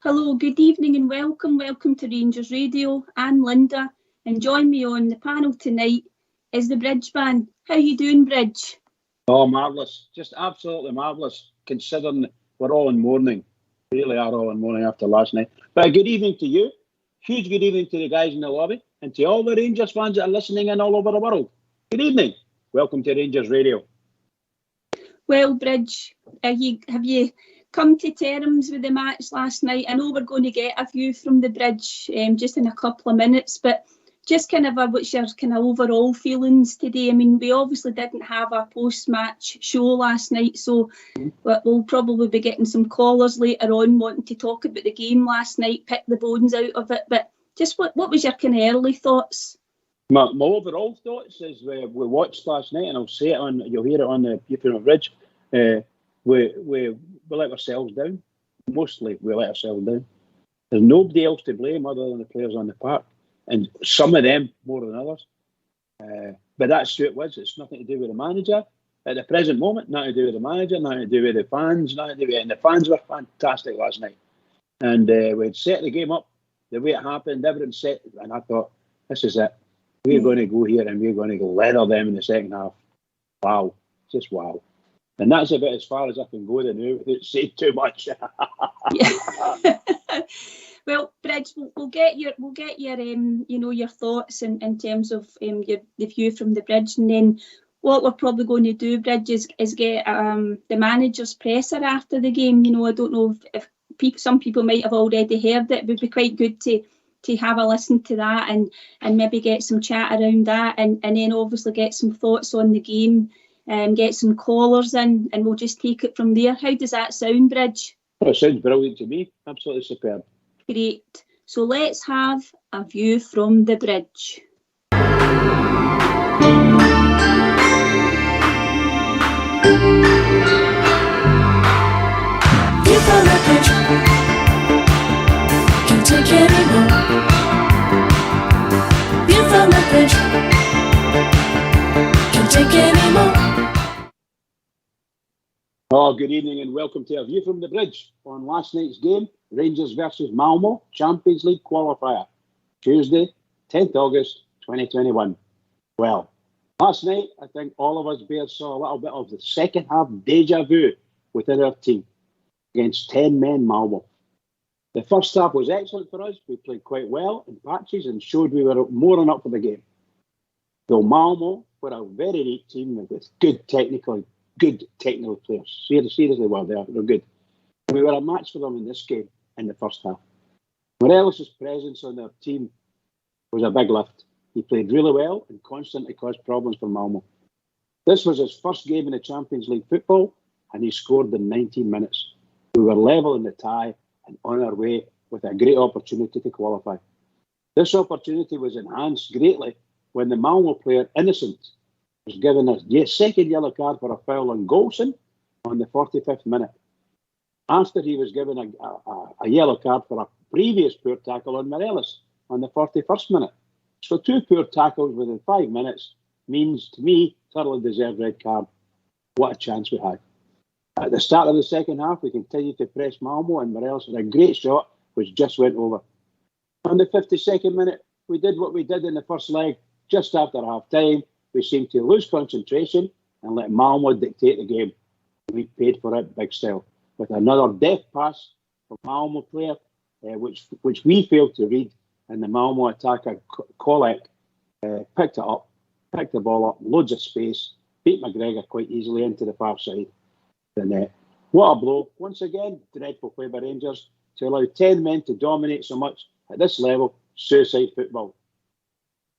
Hello, good evening and welcome to Rangers Radio. I'm Linda and join me on the panel tonight is the Bridge Band. How you doing, Bridge? Oh, marvellous. Just absolutely marvellous, considering we're all in mourning. Really are all in mourning after last night. But a good evening to you. Huge good evening to the guys in the lobby and to all the Rangers fans that are listening in all over the world. Good evening. Welcome to Rangers Radio. Well, Bridge, have you come to terms with the match last night? I know we're going to get a view from the Bridge just in a couple of minutes, but just what's your kind of overall feelings today? I mean, we obviously didn't have a post-match show last night, so we'll probably be getting some callers later on wanting to talk about the game last night, pick the bones out of it. But just what was your kind of early thoughts? My overall thoughts is we watched last night, and I'll say it you'll hear it on the Youth Bridge. We let ourselves down. Mostly we let ourselves down. There's nobody else to blame other than the players on the park, and some of them more than others. But that's who it was. It's nothing to do with the manager at the present moment. Nothing to do with the manager. Nothing to do with the fans. Nothing to do with it. And the fans were fantastic last night. And we'd set the game up the way it happened. Everything set, and I thought, this is it. We're going to go here and we're going to leather them in the second half. Wow, just wow. And that's about as far as I can go now without saying too much. Well, Bridge, we'll get your your thoughts in terms of the view from the Bridge, and then what we're probably going to do, Bridge, is get the manager's presser after the game. You know, I don't know if some people might have already heard it. It would be quite good to have a listen to that and maybe get some chat around that, and then obviously get some thoughts on the game. Get some callers in, and we'll just take it from there. How does that sound, Bridge? It sounds brilliant to me. Absolutely superb. Great. So let's have a view from the Bridge. View from the Bridge. Can't take anymore. View from the Bridge. Can't take anymore. Oh, good evening and welcome to a view from the Bridge on last night's game, Rangers versus Malmo, Champions League qualifier, Tuesday, 10th August 2021. Well, last night I think all of us Bears saw a little bit of the second half deja vu within our team against 10 men Malmo. The first half was excellent for us. We played quite well in patches and showed we were more than up for the game. Though Malmo were a very neat team with good technical players. Seriously, well, they're good. We were a match for them in this game in the first half. Morelos' presence on their team was a big lift. He played really well and constantly caused problems for Malmo. This was his first game in the Champions League football, and he scored in 19 minutes. We were level in the tie and on our way with a great opportunity to qualify. This opportunity was enhanced greatly when the Malmo player Innocent was given a second yellow card for a foul on Golson on the 45th minute, after he was given a yellow card for a previous poor tackle on Morelos on the 41st minute. So 2 poor tackles within 5 minutes means, to me, thoroughly deserved red card. What a chance we had. At the start of the second half, we continued to press Malmo, and Morelos had a great shot, which just went over. On the 52nd minute, we did what we did in the first leg. Just after half-time, we seemed to lose concentration and let Malmo dictate the game. We paid for it big style with another deft pass from Malmo player, which we failed to read, and the Malmo attacker Kolek picked it up, picked the ball up, loads of space, beat McGregor quite easily into the far side of the net. What a blow. Once again, dreadful play by Rangers to allow 10 men to dominate so much at this level. Suicide football.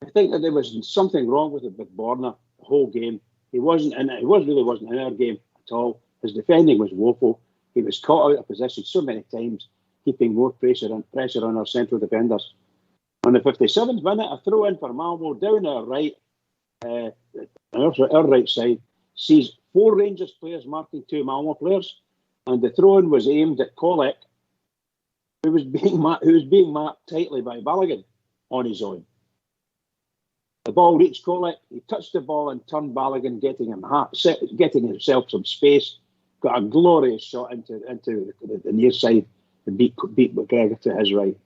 I think that there was something wrong with Borna the whole game. He wasn't in it. He really wasn't in our game at all. His defending was woeful. He was caught out of position so many times, keeping more pressure on our central defenders. On the 57th minute, a throw in for Malmo down our right, our right side, sees 4 Rangers players marking 2 Malmo players, and the throw-in was aimed at Kolek, who was being marked tightly by Balogun on his own. The ball reached Kolek. He touched the ball and turned Balogun, getting himself some space. Got a glorious shot into the near side and beat McGregor to his right.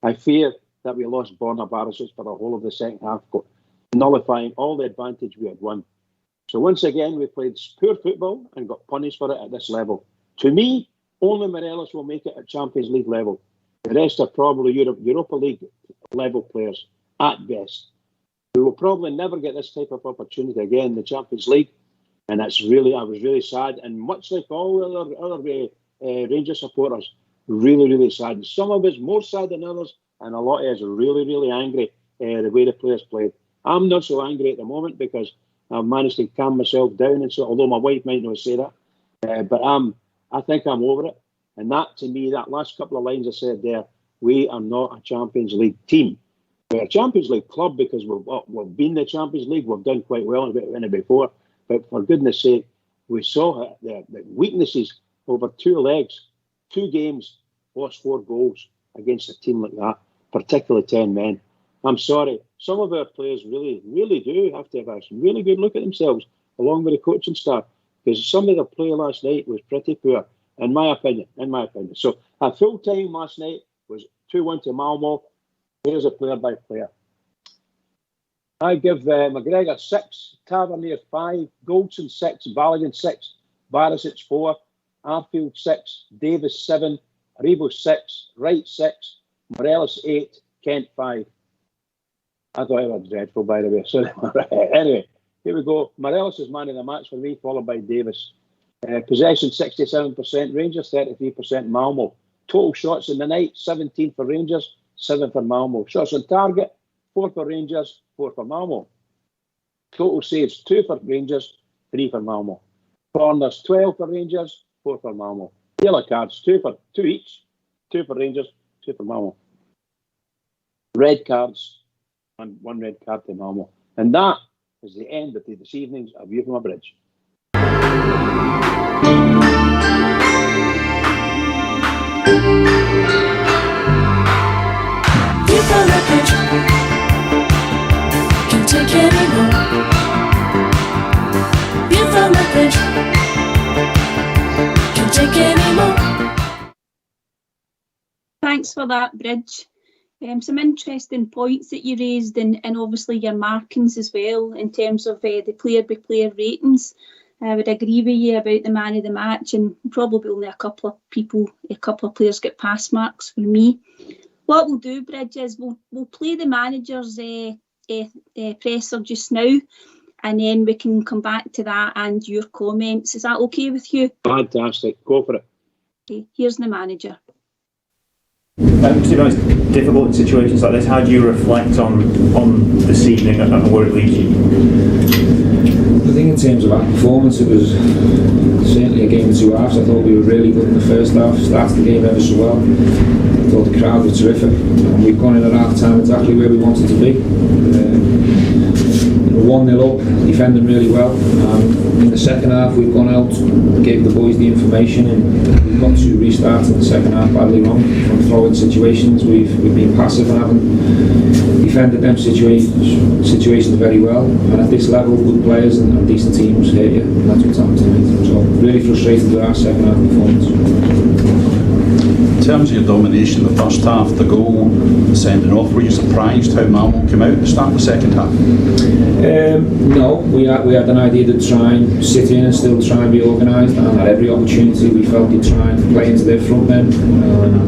I fear that we lost Borna Barisic for the whole of the second half, nullifying all the advantage we had won. So once again, we played poor football and got punished for it at this level. To me, only Morelos will make it at Champions League level. The rest are probably Europa League level players at best. We will probably never get this type of opportunity again in the Champions League, and I was really sad. And much like all other Rangers supporters, really sad. And some of us more sad than others, and a lot of us are really angry the way the players played. I'm not so angry at the moment because I've managed to calm myself down, and so although my wife might not say that, but I think I'm over it. And that, to me, that last couple of lines I said there, we are not a Champions League team. We're a Champions League club because we've been in the Champions League. We've done quite well in it before. But for goodness sake, we saw the weaknesses over 2 legs, 2 games, lost 4 goals against a team like that, particularly 10 men. I'm sorry. Some of our players really do have to have a really good look at themselves, along with the coaching staff, because some of the play last night was pretty poor, in my opinion. So a full time last night was 2-1 to Malmo. Here's a player by player. I give McGregor 6, Tavernier 5, Goldson 6, Balogun 6, Barisic 4, Arfield 6, Davis 7, Aribo 6, Wright 6, Morelos 8, Kent 5. I thought it was dreadful, by the way. So, anyway, here we go. Morelos is man of the match for me, followed by Davis. Possession 67%, Rangers 33%, Malmo. Total shots in the night, 17 for Rangers, 7 for Malmo. Shots on target, 4 for Rangers, 4 for Malmo. Total saves, 2 for Rangers, 3 for Malmo. Corners, 12 for Rangers, 4 for Malmo. Yellow cards, 2 each, 2 for Rangers, 2 for Malmo. Red cards, and 1 red card to Malmo. And that is the end of this evening's A View from a Bridge. View from the bridge. Can't take anymore. View from the bridge. Can't take anymore. Thanks for that, Bridge. Some interesting points that you raised, and obviously your markings as well in terms of the player-by-player ratings. I would agree with you about the man of the match, and probably only a couple of players get pass marks for me. What we'll do, Bridge, is we'll play the manager's presser just now, and then we can come back to that and your comments. Is that okay with you? Fantastic. Go for it. Okay, here's the manager. To be honest, difficult in situations like this, how do you reflect on this evening and where it leads you? I think in terms of our performance, it was certainly a game of 2 halves. I thought we were really good in the first half, started the game ever so well. I thought the crowd were terrific, and we've gone in at half time exactly where we wanted to be. 1-0 up, defending really well. In the second half, we've gone out, gave the boys the information, and we've got 2 restarts in the second half badly wrong. From throwing situations, we've been passive and haven't defended them situations very well. And at this level, good players and decent teams hurt you, and that's what's happened tonight. So really frustrated with our second half performance. terms of your domination the first half, the goal, the sending off, were you surprised how Malmo came out to start the second half? No, we had an idea to try and sit in and still try and be organised, and at every opportunity we felt we'd try and play into their front men,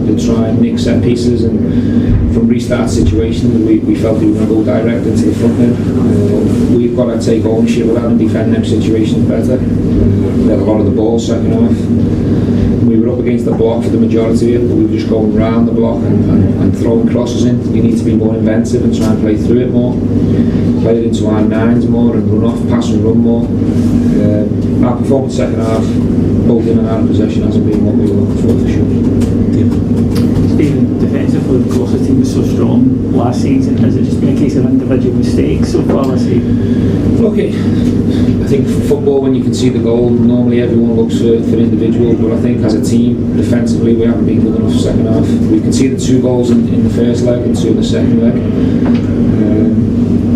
they'd try and nick set pieces, and from restart situations we felt we were going to go direct into the front men. We've got to take ownership of that and defend them situations better. We had a lot of the ball second half. We were up against the block for the majority of it, but we were just going round the block and throwing crosses in. We need to be more inventive and try and play through it more. Play it into our nines more and run off, pass and run more. Our performance second half, both in and out of possession, hasn't been what we were looking for sure. Stephen, defensively, of course, the team was so strong last season. Has it just been a case of individual mistakes so far this season? Look, I think for football, when you can see the goal, normally everyone looks for individuals, but I think as a team, defensively, we haven't been good enough second half. We conceded 2 goals in the first leg and 2 in the second leg.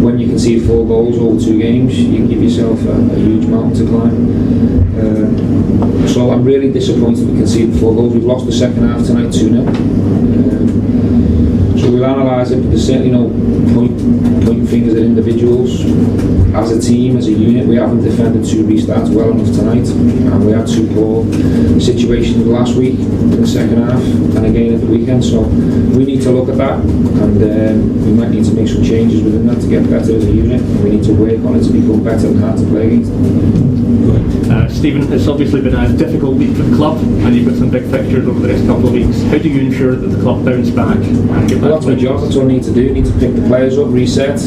When you concede 4 goals over 2 games, you give yourself a huge mountain to climb. So I'm really disappointed we conceded 4 goals. We've lost the second half tonight 2-0. So we'll analyse it, but there's certainly no pointing fingers at individuals. As a team, as a unit, we haven't defended 2 restarts well enough tonight, and we had 2 poor situations last week in the second half and again at the weekend. So we need to look at that, and we might need to make some changes within that to get better as a unit. We need to work on it to become better and hard to play against. Stephen, it's obviously been a difficult week for the club, and you've got some big fixtures over the next couple of weeks. How do you ensure that the club bounce back and get back? Well, that's my job. That's what I need to do. I need to pick the players up, reset,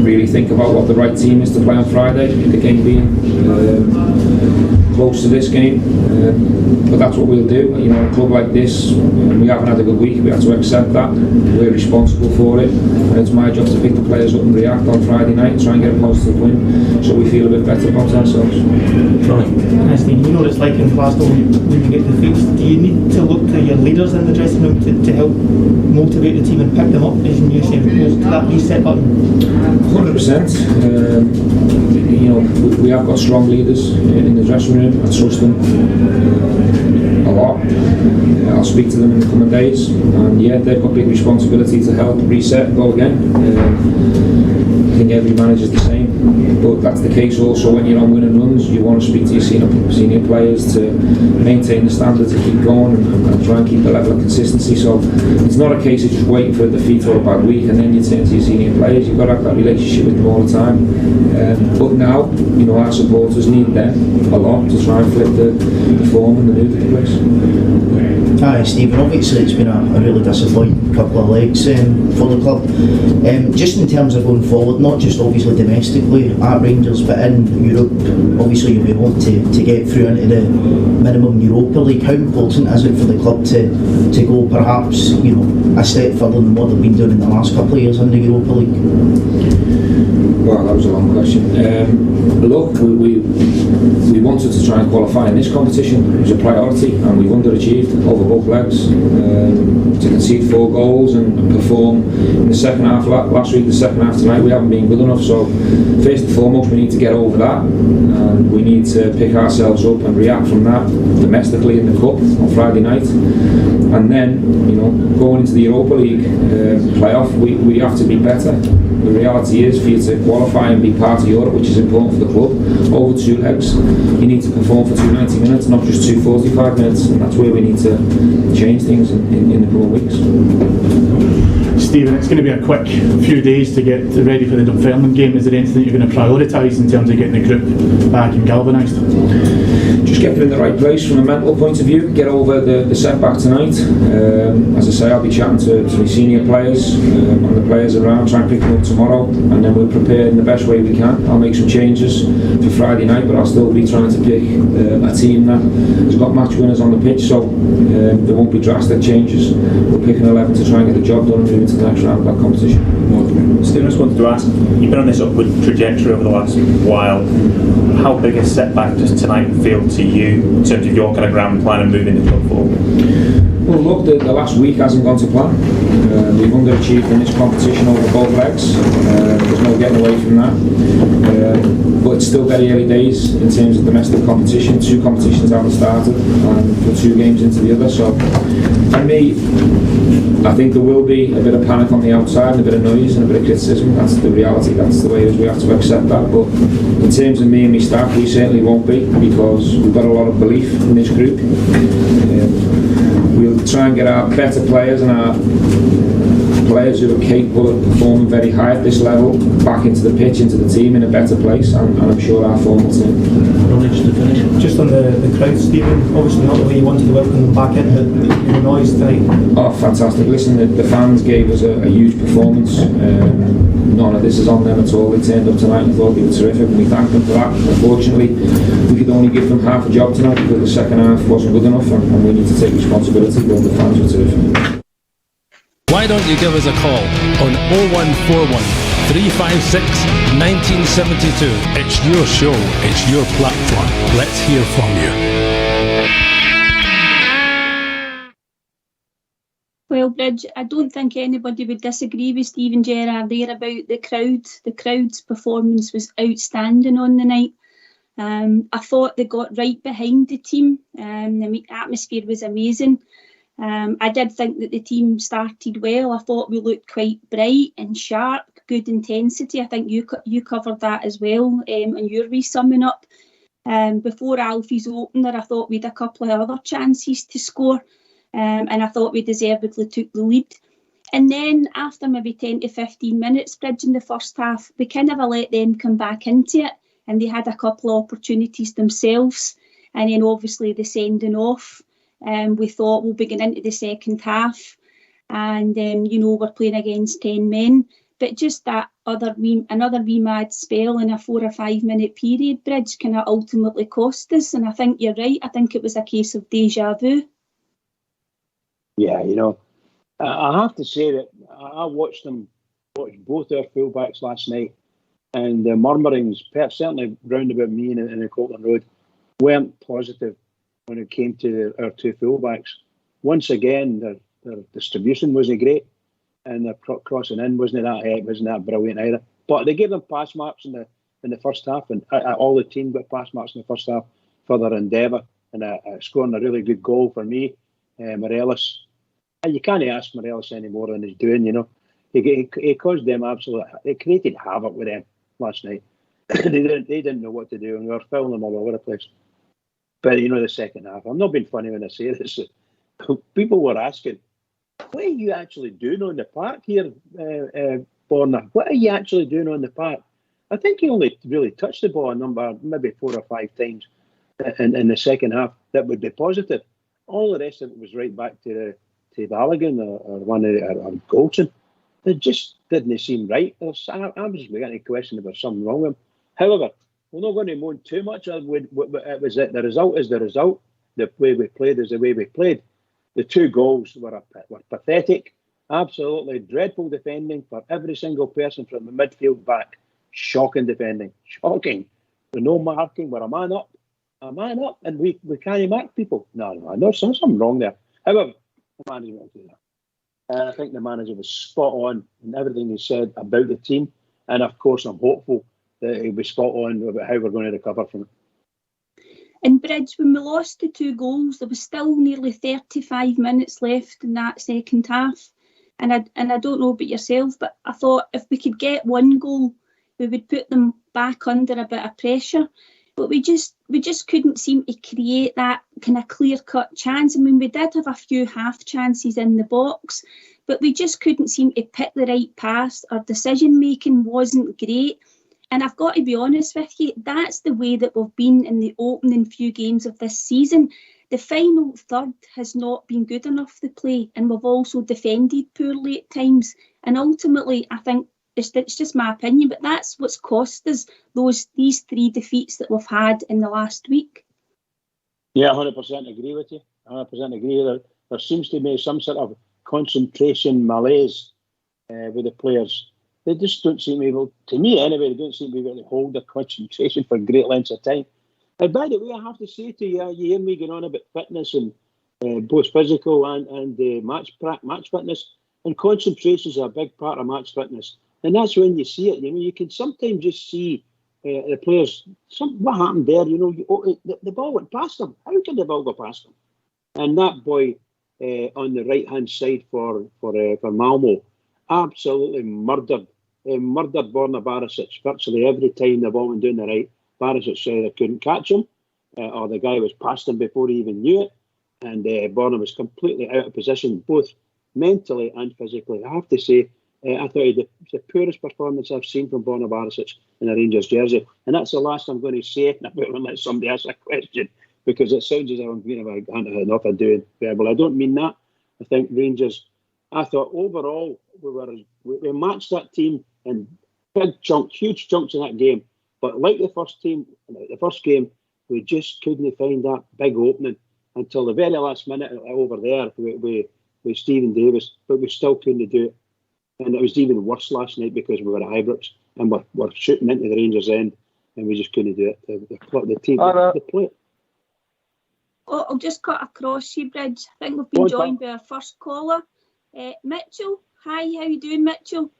really think about what the right team is to play on Friday. The game being close to this game, but that's what we'll do. You know, a club like this, we haven't had a good week. We have to accept that. We're responsible for it, and it's my job to pick the players up and react on Friday night and try and get a positive win, so we feel a bit better about ourselves. Stephen, you know what it's like in Glasgow when you get defeats. Do you need to look to your leaders in the dressing room to help motivate the team and pick them up, as you say, close to that reset button? 100%. You know, we have got strong leaders in the dressing room. I trust them a lot. I'll speak to them in the coming days, and yeah, they've got big responsibility to help reset and go again. I think every manager's the same, but that's the case also when you're on winning runs. You want to speak to your senior players to maintain the standard, to keep going and try and keep the level of consistency. So it's not a case of just waiting for a defeat or a bad week and then you turn to your senior players. You've got to have that relationship with them all the time. But now, you know, our supporters need them a lot to try and flip the form and the mood of the place. Hi Stephen, obviously it's been a really disappointing couple of legs for the club. Just in terms of going forward, not just obviously domestically at Rangers, but in Europe, obviously you'll be hoping to get through into the minimum Europa League. How important is it for the club to go perhaps, you know, a step further than what they've been doing in the last couple of years in the Europa League? Well, that was a long question. Look, we wanted to try and qualify in this competition. It was a priority, and we've underachieved over both legs. To concede 4 goals and perform in the second half last week, the second half tonight, we haven't been good enough. So first and foremost, we need to get over that, and we need to pick ourselves up and react from that domestically in the cup on Friday night. And then, you know, going into the Europa League playoff, we have to be better. The reality is, for you to qualify and be part of Europe, which is important for the club, over 2 legs, you need to perform for 2 90 minutes, not just 2 45 minutes, and that's where we need to change things in the coming weeks. Stephen, it's going to be a quick few days to get ready for the Dunfermline game. Is there anything you're going to prioritise in terms of getting the group back and galvanised? Just get them in the right place from a mental point of view, get over the setback tonight. As I say, I'll be chatting to my senior players and the players around, try and pick them up tomorrow, and then we'll prepare in the best way we can. I'll make some changes for Friday night, but I'll still be trying to pick a team that has got match winners on the pitch, so there won't be drastic changes. We'll pick an 11 to try and get the job done and move into the next round of that competition. Stephen, I just wanted to ask, you've been on this upward trajectory over the last while. How big a setback does tonight feel feel to you in terms of your kind of grand plan and moving the club forward? Well, look, the last week hasn't gone to plan. We've underachieved in this competition over both legs. There's no getting away from that. But it's still very early days in terms of domestic competition. 2 competitions haven't started, and we're 2 games into the other. So, for me, I think there will be a bit of panic on the outside, and a bit of noise, and a bit of criticism. That's the reality. That's the way it is. We have to accept that. But in terms of me and my staff, we certainly won't be, because we've got a lot of belief in this group. We'll try and get our better players and our players who are capable of performing very high at this level back into the pitch, into the team in a better place, and I'm sure our form will turn. Just on the crowd, Stephen, obviously not the way you wanted to welcome them back in, but the noise tonight. Oh, fantastic. Listen, the fans gave us a huge performance. None of this is on them at all. They turned up tonight and thought they were terrific, and we thank them for that. Unfortunately, we could only give them half a job tonight because the second half wasn't good enough, and we need to take responsibility, but the fans were terrific. Why don't you give us a call on 0141 356 1972. It's your show, it's your platform. Let's hear from you. Well, Bridge, I don't think anybody would disagree with Stephen Gerrard there about the crowd. The crowd's performance was outstanding on the night. I thought they got right behind the team. The atmosphere was amazing. I did think that the team started well. I thought we looked quite bright and sharp, good intensity. I think you covered that as well in your wee summing up. Before Alfie's opener, I thought we had a couple of other chances to score, and I thought we deservedly took the lead. And then after maybe 10 to 15 minutes, Bridge in the first half, we kind of let them come back into it, and they had a couple of opportunities themselves. And then obviously the sending off. We thought we'll begin into the second half, and we're playing against 10 men. But just that another wee mad spell in a 4 or 5 minute period, Bridge, kind of ultimately cost us. And I think you're right. I think it was a case of deja vu. Yeah, I have to say that I watched both our fullbacks last night, and the murmurings, certainly round about me in the Colton Road, weren't positive when it came to our 2 fullbacks. Once again, their distribution wasn't great, and their crossing in wasn't that brilliant either. But they gave them pass marks in the first half, and all the team got pass marks in the first half for their endeavour, and scoring a really good goal for me, Morelos. You can't ask Morelos any more than he's doing. He caused them they created havoc with them last night. they didn't know what to do, and we were fouling them all over the place. But the second half, I'm not being funny when I say this. People were asking, "What are you actually doing on the park here, Borna? What are you actually doing on the park?" I think he only really touched the ball a number, maybe 4 or 5 times in the second half. That would be positive. All the rest of it was right back to Balogun or Goldson. They just didn't seem right. I was beginning to question if there's something wrong with them. However, we're not going to moan too much. It was that the result is the result. The way we played is the way we played. The 2 goals were pathetic. Absolutely dreadful defending for every single person from the midfield back. Shocking defending. Shocking. With no marking. We're a man up, and we can't mark people. No, there's something wrong there. However, the manager won't do that. I think the manager was spot on in everything he said about the team, and of course I'm hopeful that he'll be spot on about how we're going to recover from it. In Bridge, when we lost the 2 goals, there was still nearly 35 minutes left in that second half, and I don't know about yourself, but I thought if we could get 1 goal, we would put them back under a bit of pressure. But we just couldn't seem to create that kind of clear-cut chance. I mean, we did have a few half chances in the box, but we just couldn't seem to pick the right pass. Our decision-making wasn't great. And I've got to be honest with you, that's the way that we've been in the opening few games of this season. The final third has not been good enough to play, and we've also defended poorly at times. And ultimately, I think, it's just my opinion, but that's what's cost us these 3 defeats that we've had in the last week. Yeah, 100% agree with you. 100% agree. There seems to be some sort of concentration malaise with the players. They just don't seem able, to me anyway, they don't seem to be able to hold their concentration for great lengths of time. And by the way, I have to say to you, you hear me going on about fitness and both physical and match fitness, and concentration is a big part of match fitness. And that's when you see it. You can sometimes just see the players. What happened there? The ball went past them. How can the ball go past them? And that boy on the right hand side for Malmo absolutely murdered Borna Barisic virtually every time the ball went down the right. Barisic said they couldn't catch him, or the guy was past him before he even knew it, and Borna was completely out of position, both mentally and physically. I have to say, I thought it was the poorest performance I've seen from Borna Barisic in a Rangers jersey, and that's the last I'm going to say. And I better let somebody ask a question, because it sounds as if I'm being enough of doing verbal. I don't mean that. I think Rangers, I thought overall we matched that team in huge chunks in that game. But like the first game, we just couldn't find that big opening until the very last minute over there with Stephen Davis. But we still couldn't do it. And it was even worse last night because we were at Ibrox and we're shooting into the Rangers' end, and we just couldn't do it. The team, the play. Oh, I'll just cut across you, Bridge. I think we've been joined by our first caller, Mitchell. Hi, how you doing, Mitchell?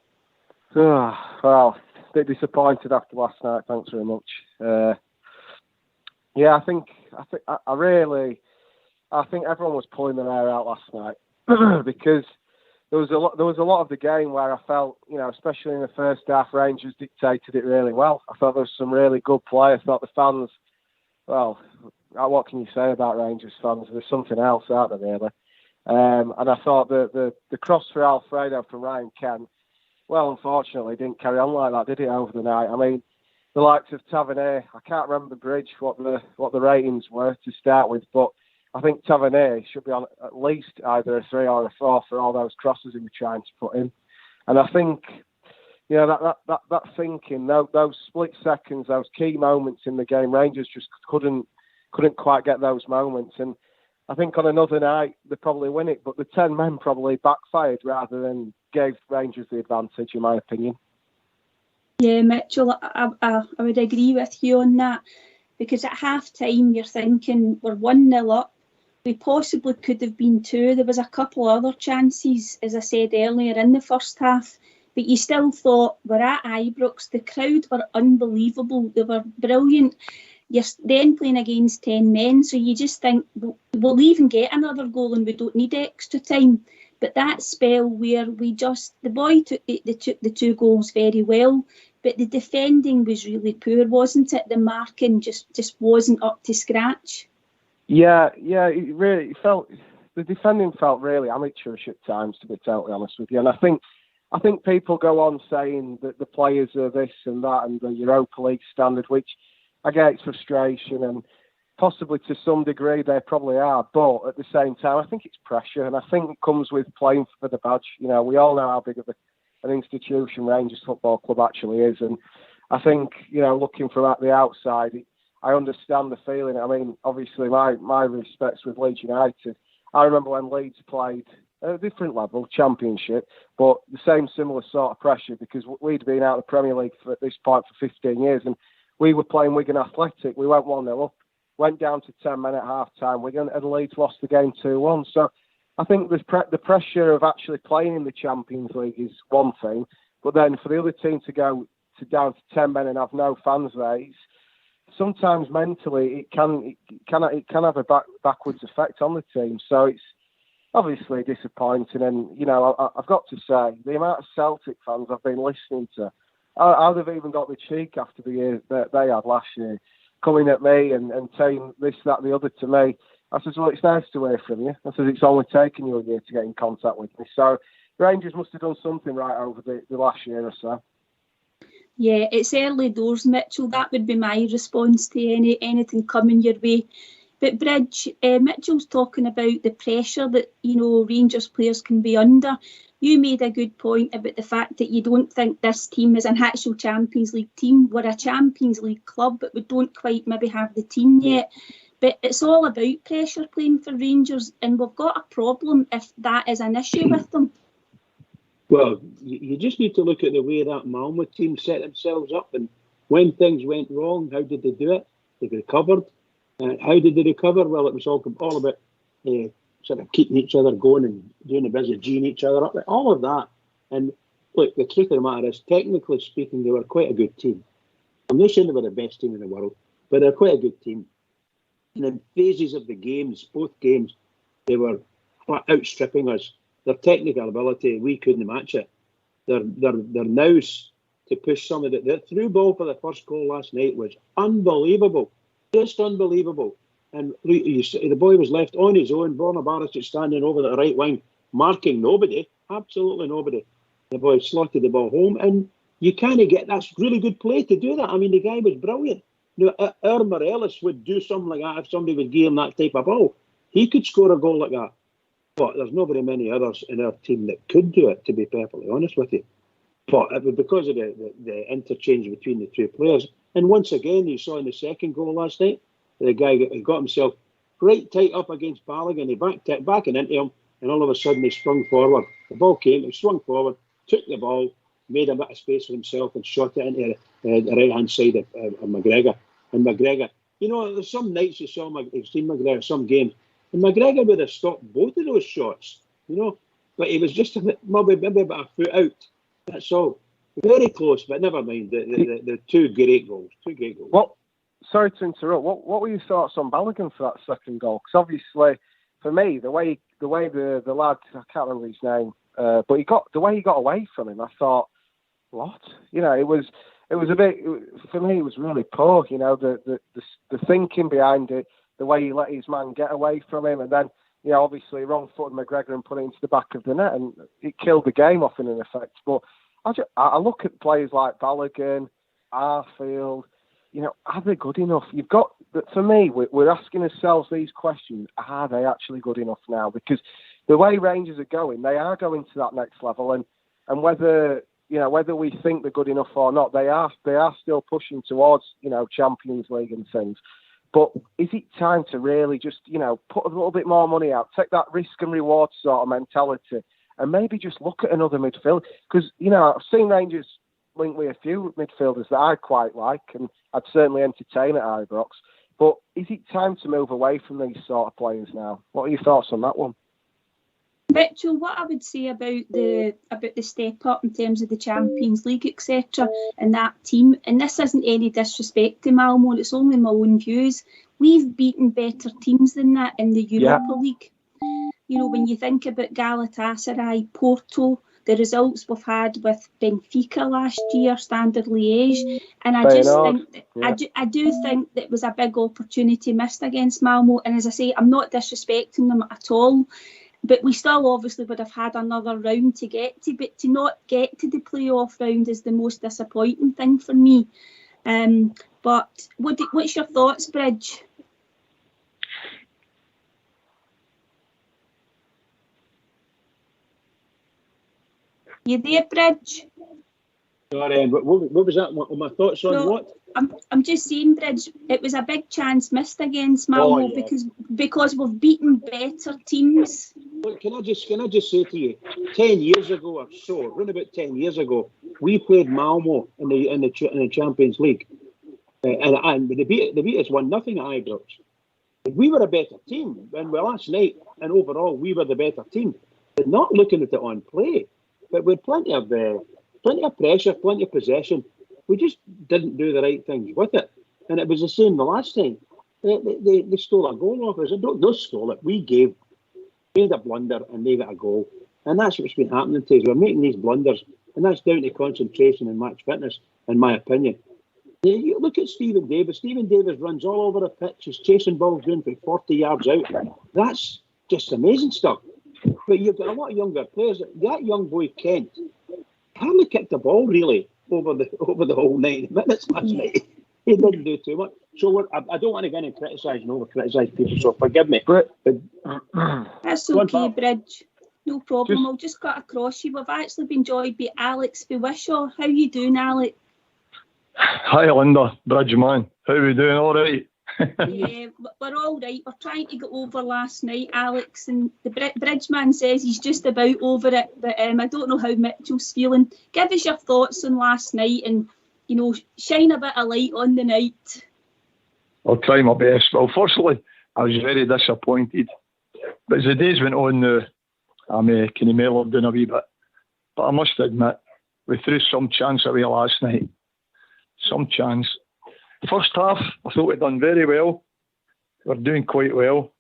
Well, a bit disappointed after last night. Thanks very much. I think everyone was pulling their hair out last night because there was a lot of the game where I felt, especially in the first half, Rangers dictated it really well. I thought there was some really good play. I thought the fans, well, what can you say about Rangers fans? There's something else out there, really. And I thought the cross for Alfredo from Ryan Kent, well, unfortunately, didn't carry on like that, did it, over the night? I mean, the likes of Tavernier, I can't remember Bridge what the ratings were to start with, but I think Tavernier should be on at least either a 3 or a 4 for all those crosses he was trying to put in. And I think, that thinking, those split seconds, those key moments in the game, Rangers just couldn't quite get those moments. And I think on another night they probably win it, but the 10 men probably backfired rather than gave Rangers the advantage, in my opinion. Yeah, Mitchell, I would agree with you on that, because at half time you're thinking we're 1-0 up. We possibly could have been 2. There was a couple other chances, as I said earlier, in the first half, but you still thought we're at Ibrox. The crowd were unbelievable. They were brilliant. You're then playing against 10 men, so you just think we'll even get another goal and we don't need extra time. But that spell where the boy took the 2 goals very well, but the defending was really poor, wasn't it? The marking just wasn't up to scratch. Yeah, it really felt, the defending felt really amateurish at times, to be totally honest with you. And I think people go on saying that the players are this and that and the Europa League standard, which I get it's frustration, and possibly to some degree they probably are, but at the same time I think it's pressure, and I think it comes with playing for the badge. We all know how big of an institution Rangers Football Club actually is, and I think, looking from the outside, I understand the feeling. I mean, obviously my respects with Leeds United. I remember when Leeds played at a different level, Championship, but the same similar sort of pressure, because we'd been out of the Premier League at this point for 15 years, and we were playing Wigan Athletic. We went 1-0 up, went down to 10 men at half time. Wigan and Leeds lost the game 2-1. So I think the pressure of actually playing in the Champions League is one thing, but then for the other team to go down to 10 men and have no fans there, sometimes mentally it can have a backwards effect on the team. So it's obviously disappointing. And I've got to say, the amount of Celtic fans I've been listening to, how they've even got the cheek after the year that they had last year, coming at me and saying this, that, the other to me. I said, well, it's nice to hear from you. I said, it's only taken you a year to get in contact with me. So Rangers must have done something right over the last year or so. Yeah, it's early doors, Mitchell. That would be my response to anything coming your way. But Bridge, Mitchell's talking about the pressure that, Rangers players can be under. You made a good point about the fact that you don't think this team is an actual Champions League team. We're a Champions League club, but we don't quite maybe have the team yet. But it's all about pressure playing for Rangers, and we've got a problem if that is an issue with them. Well, you just need to look at the way that Malmo team set themselves up, and when things went wrong, how did they do it? They recovered. How did they recover? Well, it was all about sort of keeping each other going and doing the business, geeing each other up, all of that. And look, the truth of the matter is, technically speaking, they were quite a good team. I'm not saying they were the best team in the world, but they're quite a good team. And in phases of the games, both games, they were outstripping us. Their technical ability, we couldn't match it. Their nous to push some of it. The through ball for the first goal last night was unbelievable, just unbelievable. And the boy was left on his own. Borna Barisic standing over the right wing, marking nobody, absolutely nobody. The boy slotted the ball home, and you kind of get that's really good play to do that. I mean, the guy was brilliant. You know, our Morelos would do something like that if somebody would give him that type of ball. He could score a goal like that. But there's not very many others in our team that could do it, to be perfectly honest with you. But it was because of the interchange between the two players. And once again, you saw in the second goal last night, the guy got himself right tight up against Balogun. He backed it back and into him, and all of a sudden he sprung forward. The ball came, he swung forward, took the ball, made a bit of space for himself and shot it into the right-hand side of McGregor. And McGregor, you know, there's some nights you've seen McGregor, some games, and McGregor would have stopped both of those shots, you know, but he was just maybe about a foot out. That's all. Very close, but never mind. The two great goals. Well, sorry to interrupt. What were your thoughts on Balogun for that second goal? Because obviously, for me, the way the lad, I can't remember his name, but the way he got away from him, I thought, what? You know, it was a bit, for me, it was really poor. You know, the thinking behind it, the way he let his man get away from him, and then, you know, obviously wrong-footed McGregor and put it into the back of the net, and it killed the game off in an effect. But I look at players like Balogun, Arfield. You know, are they good enough? You've got, for me, we're asking ourselves these questions: are they actually good enough now? Because the way Rangers are going, they are going to that next level, and whether we think they're good enough or not, they are still pushing towards, you know, Champions League and things. But is it time to really just, you know, put a little bit more money out, take that risk and reward sort of mentality, and maybe just look at another midfield? Because, you know, I've seen Rangers linked with a few midfielders that I quite like, and I'd certainly entertain at Ibrox. But is it time to move away from these sort of players now? What are your thoughts on that one? Mitchell, what I would say about the step up in terms of the Champions League, etc., and that team, and this isn't any disrespect to Malmo, it's only my own views. We've beaten better teams than that in the Europa League. You know, when you think about Galatasaray, Porto, the results we've had with Benfica last year, Standard Liège, and I do think that it was a big opportunity missed against Malmo. And as I say, I'm not disrespecting them at all. But we still obviously would have had another round to get to, but to not get to the playoff round is the most disappointing thing for me. But what's your thoughts, Bridge? You there, Bridge? Sorry, what was that? My thoughts on what? I'm just saying, Bridge, it was a big chance missed against Malmo because we've beaten better teams. Look, can I just say to you, 10 years ago or so, around about 10 years ago, we played Malmo in the Champions League, and they beat us 1-0 at Ibrox. We were a better team, and last night and overall we were the better team. But not looking at it on play, but with plenty of pressure, plenty of possession. We just didn't do the right things with it. And it was the same the last time. They stole a goal off us. They stole it. We made a blunder and they got a goal. And that's what's been happening to us. We're making these blunders, and that's down to concentration and match fitness, in my opinion. You look at Stephen Davis. Stephen Davis runs all over the pitch. He's chasing balls going from 40 yards out. That's just amazing stuff. But you've got a lot of younger players. That young boy, Kent, hardly kicked the ball, really, over the whole 90 minutes last night. He didn't do too much. So I don't want to get in and criticise people, so forgive me. But that's okay, Bridge. No problem. I'll just cut across you. We've actually been joined by Alex Wishaw. How are you doing, Alex? Hi, Linda. Bridge, man. How are we doing? All right? Yeah, we're all right. We're trying to get over last night, Alex, and the Bridgeman says he's just about over it, but I don't know how Mitchell's feeling. Give us your thoughts on last night and, you know, shine a bit of light on the night. I'll try my best. Well, firstly, I was very disappointed. But as the days went on now, I'm kind of mellowed down a wee bit. But I must admit, we threw some chance away last night. Some chance. First half, I thought we'd done very well. We were doing quite well.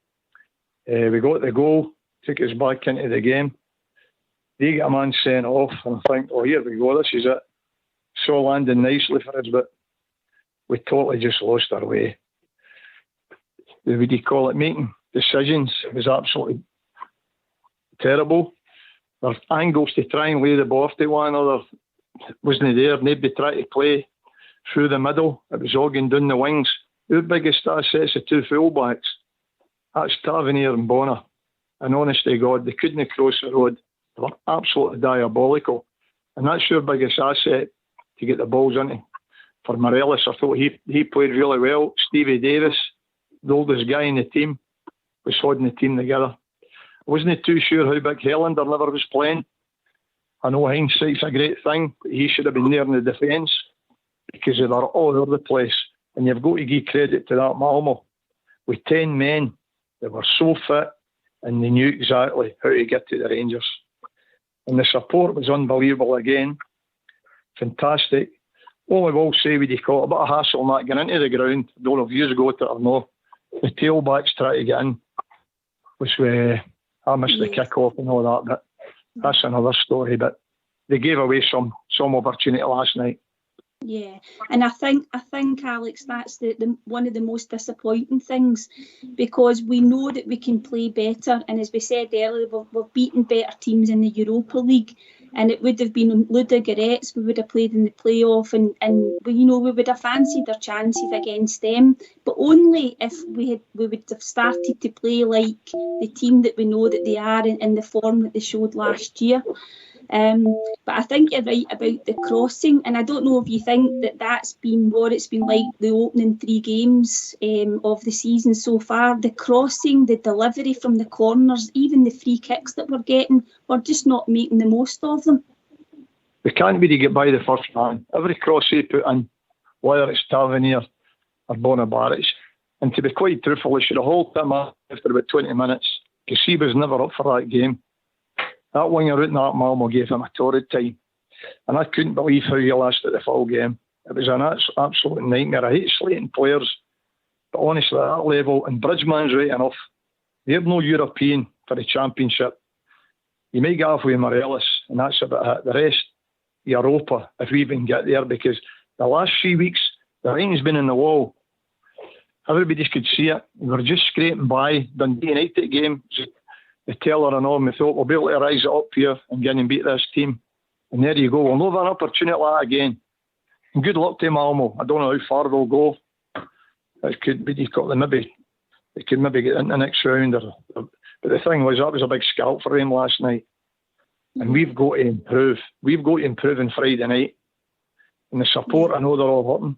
We got the goal, took us back into the game. They get a man sent off, and I think, oh, here we go, this is it. So landing nicely for us, but we totally just lost our way. What do you call it? Making decisions. It was absolutely terrible. There were angles to try and lay the ball off to one another. Wasn't there. Nobody tried to play through the middle. It was all going down the wings. Our biggest assets are two fullbacks. That's Tavernier and Bonner. And honest to God, they couldn't cross the road. They were absolutely diabolical. And that's your biggest asset to get the balls into. For Morelos, I thought he played really well. Stevie Davis, the oldest guy in the team, was holding the team together. I wasn't too sure how big Helander never was playing. I know hindsight's a great thing, but he should have been there in the defence because they were all over the place. And you've got to give credit to that Malmo. With 10 men, they were so fit and they knew exactly how to get to the Rangers. And the support was unbelievable again. Fantastic. All I will say, with you call it a bit of hassle not getting into the ground. I don't know if you got it or not. The tailbacks try to get in, which I missed the kick-off and all that, but that's another story. But they gave away some opportunity last night. Yeah, and I think Alex, that's the one of the most disappointing things, because we know that we can play better, and as we said earlier, we've beaten better teams in the Europa League, and it would have been Ludogorets we would have played in the playoff, and we would have fancied our chances against them, but only if we would have started to play like the team that we know that they are in the form that they showed last year. But I think you're right about the crossing, and I don't know if you think that that's been what it's been like the opening 3 games of the season so far. The crossing, the delivery from the corners, even the free kicks that we're getting, we're just not making the most of them. We can't really get by the first man. Every cross they put in, whether it's Tavernier or Bonner-Barrett, and to be quite truthful, they should have hauled him up after about 20 minutes because he was never up for that game. That winger out in that Malmo gave him a torrid time. And I couldn't believe how he lasted the full game. It was an absolute nightmare. I hate slating players, but honestly, at that level, and Bridgman's right enough, they're no European for the Championship. You might get off with Morelos, and that's about it. The rest, Europa, if we even get there, because the last 3 weeks, the writing's been in the wall. Everybody could see it. We were just scraping by. Dundee United game, the teller and all, and we thought we'll be able to rise it up here and get and beat this team. And there you go. We'll not have an opportunity like that again. And good luck to Malmo. I don't know how far they'll go. It could be, they could maybe get in the next round. But the thing was, that was a big scalp for them last night. And we've got to improve. We've got to improve on Friday night. And the support, I know they're all hurting.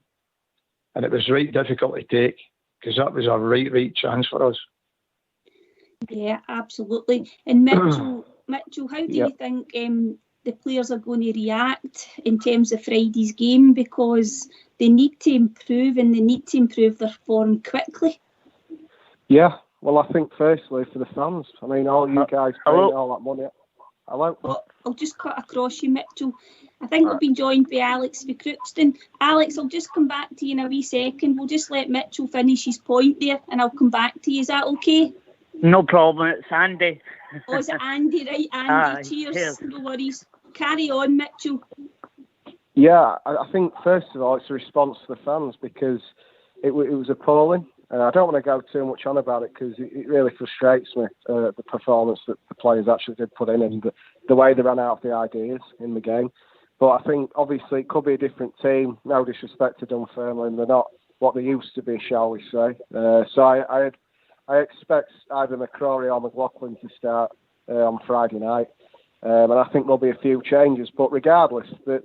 And it was right difficult to take, because that was a right chance for us. Yeah, absolutely. And Mitchell, how do you think the players are going to react in terms of Friday's game? Because they need to improve, and they need to improve their form quickly. Yeah, well, I think firstly for the fans. I mean, all you guys paying all that money. Hello? I'll just cut across you, Mitchell. I think we've been joined by Alex for Crookston. Alex, I'll just come back to you in a wee second. We'll just let Mitchell finish his point there, and I'll come back to you. Is that okay? No problem, it's Andy. Oh, is it Andy? Right, Andy, cheers. No worries. Carry on, Mitchell. Yeah, I think first of all, it's a response to the fans, because it was appalling. I don't want to go too much on about it, because it really frustrates me, the performance that the players actually did put in, and the way they ran out of the ideas in the game. But I think, obviously, it could be a different team. No disrespect to Dunfermline, they're not what they used to be, shall we say. So I expect either McCrory or McLaughlin to start on Friday night. And I think there'll be a few changes. But regardless, the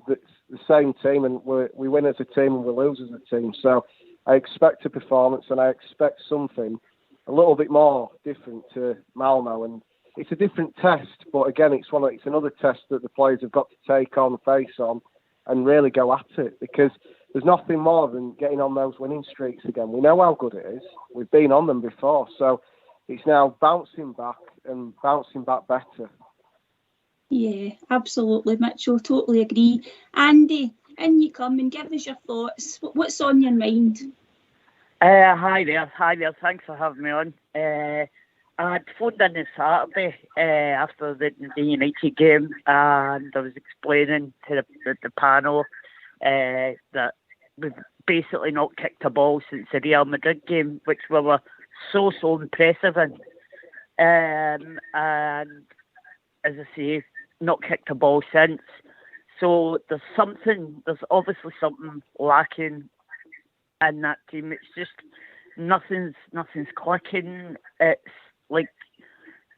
same team, and we win as a team and we lose as a team. So I expect a performance, and I expect something a little bit more different to Malmo. And it's a different test, but again, it's another test that the players have got to take on, face on, and really go at it. Because there's nothing more than getting on those winning streaks again. We know how good it is. We've been on them before, so it's now bouncing back and bouncing back better. Yeah, absolutely, Mitchell. Totally agree. Andy, in you come and give us your thoughts. What's on your mind? Hi there. Thanks for having me on. I had phoned in on Saturday after the United game, and I was explaining to the panel that we've basically not kicked a ball since the Real Madrid game, which we were so impressive in. And as I say, not kicked a ball since. So there's obviously something lacking in that team. It's just nothing's clicking. It's like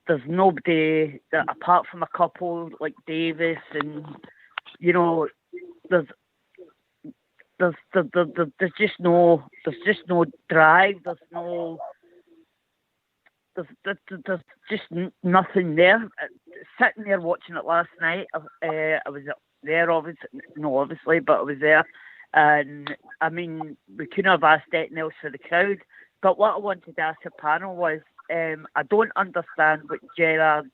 there's nobody that, apart from a couple like Davis, and there's just no drive. There's just nothing there. Sitting there watching it last night, I was there, obviously, but I was there. And I mean, we couldn't have asked anything else for the crowd. But what I wanted to ask the panel was, I don't understand what Gerrard's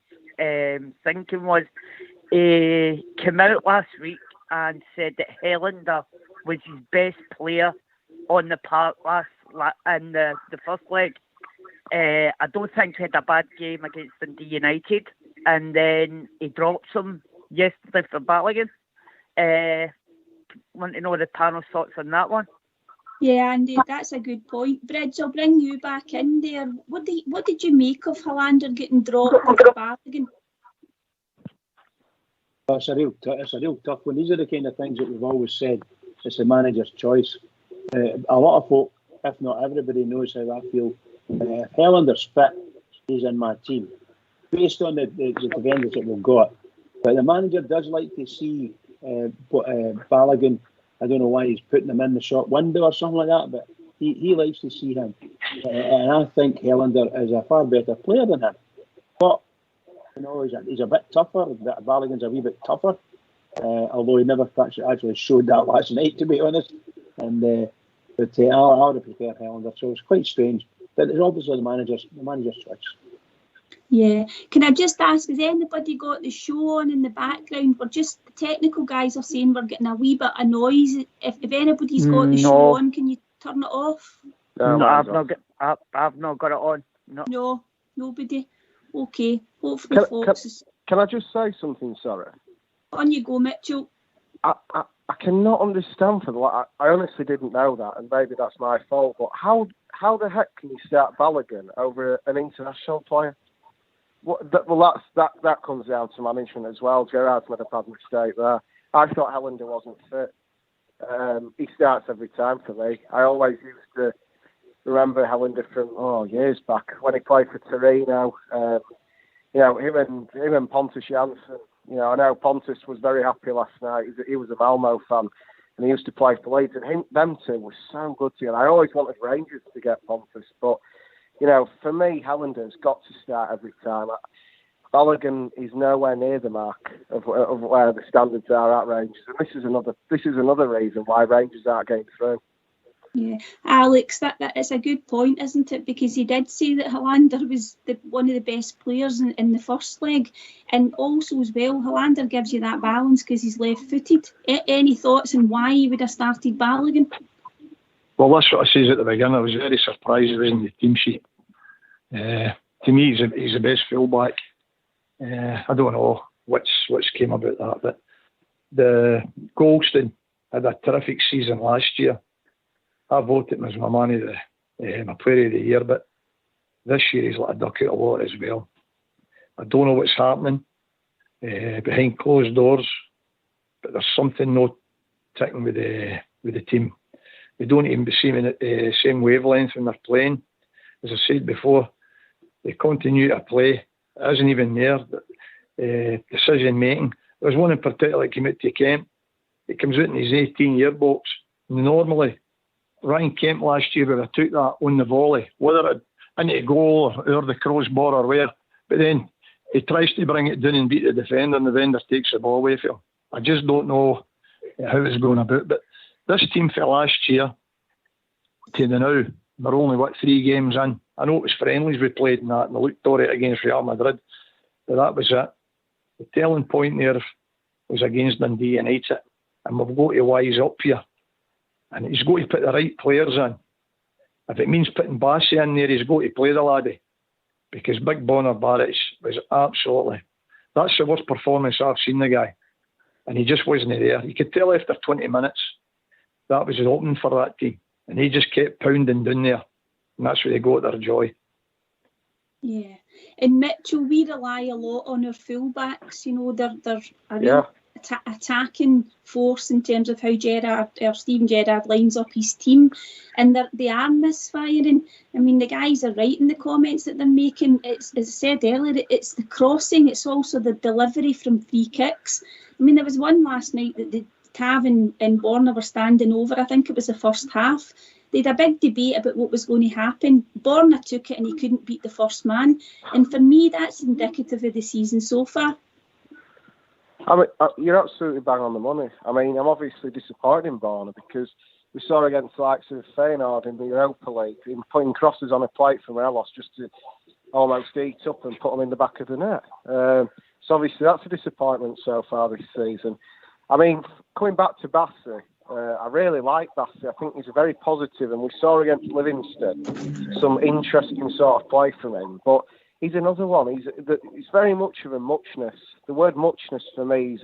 thinking was. He came out last week and said that Helander was his best player on the park in the first leg. I don't think he had a bad game against Dundee United, and then he drops him yesterday for Balogun. Want to know the panel's thoughts on that one? Yeah, Andy, that's a good point. Bridge, I'll bring you back in there. What did you make of Helander getting dropped for Balogun? It's a real tough one. These are the kind of things that we've always said. It's the manager's choice. A lot of folk, if not everybody, knows how I feel. If Helander's fit, he's in my team, based on the defenders that we've got. But the manager does like to see Balogun. I don't know why he's putting him in the shop window or something like that, but he likes to see him. And I think Helander is a far better player than him. But he's a bit tougher. Balogun's a wee bit tougher, although he never actually showed that last night, to be honest. And but I would have preferred Helander, so it's quite strange. But it's obviously the manager's choice. Yeah. Can I just ask, has anybody got the show on in the background? We're just, the technical guys are saying we're getting a wee bit of noise. If anybody's got the show on, can you turn it off? No, I've not got it on. No, nobody. Okay. Hopefully, folks. Can I just say something, Sarah? On you go, Mitchell. I cannot understand I honestly didn't know that, and maybe that's my fault. But how the heck can you start Balogun over an international player? That comes down to management as well. Gerrard's made a bad mistake there. I thought Helander wasn't fit. He starts every time for me. I always used to remember Helander from years back when he played for Torino. Him and Pontus Jansson. I know Pontus was very happy last night. He was a Malmo fan, and he used to play for Leeds. And them two were so good together. I always wanted Rangers to get Pontus, but for me, Helander's got to start every time. Balogun is nowhere near the mark of where the standards are at Rangers, and this is another reason why Rangers aren't getting through. Yeah, Alex, that is a good point, isn't it? Because he did say that Helander was one of the best players in the first leg, and also as well, Helander gives you that balance because he's left-footed. Any thoughts on why he would have started Balogun? Well, that's what I said at the beginning. I was very surprised he was in the team sheet. To me, he's the best fullback. I don't know what's came about that, but the Goldstein had a terrific season last year. I voted him as my man of my player of the year, but this year he's like a duck out of water as well. I don't know what's happening behind closed doors, but there's something not ticking with the team. They don't even seem in the same wavelength when they're playing. As I said before, the continuity of play isn't even there. Decision making. There was one in particular that came out to Kemp. It comes out in his 18-year box. Normally, Ryan Kemp last year would have took that on the volley, whether it into a goal or over the crossbar or where. But then he tries to bring it down and beat the defender, and the defender takes the ball away from him. I just don't know how it's going about. But this team for last year to the now, we're only, 3 games in. I know it was friendlies we played in that, and we looked all right against Real Madrid, but that was it. The telling point there was against Dundee United, and we've got to wise up here. And he's got to put the right players in. If it means putting Bassey in there, he's got to play the laddie. Because Big Bonner Barrett was absolutely... That's the worst performance I've seen the guy. And he just wasn't there. You could tell after 20 minutes that was the opening for that team. And he just kept pounding down there. And that's where they got their joy. Yeah. And Mitchell, we rely a lot on our fullbacks. You know, they're a real attacking force in terms of how Steven Gerrard lines up his team, and they are misfiring. I mean, the guys are right in the comments that they're making. It's, as I said earlier, it's the crossing, it's also the delivery from free kicks. I mean, there was one last night that the Tav and Borna were standing over. I think it was the first half. They had a big debate about what was going to happen. Borna took it and he couldn't beat the first man. And for me, that's indicative of the season so far. I mean, you're absolutely bang on the money. I mean, I'm obviously disappointed in Borna because we saw against the likes of Feyenoord in the Europa League, him putting crosses on a plate from Elos just to almost eat up and put them in the back of the net. So obviously that's a disappointment so far this season. I mean, coming back to Bassey, I really like Bassey. I think he's very positive, and we saw against Livingston some interesting sort of play from him. But he's another one. He's very much of a muchness. The word muchness for me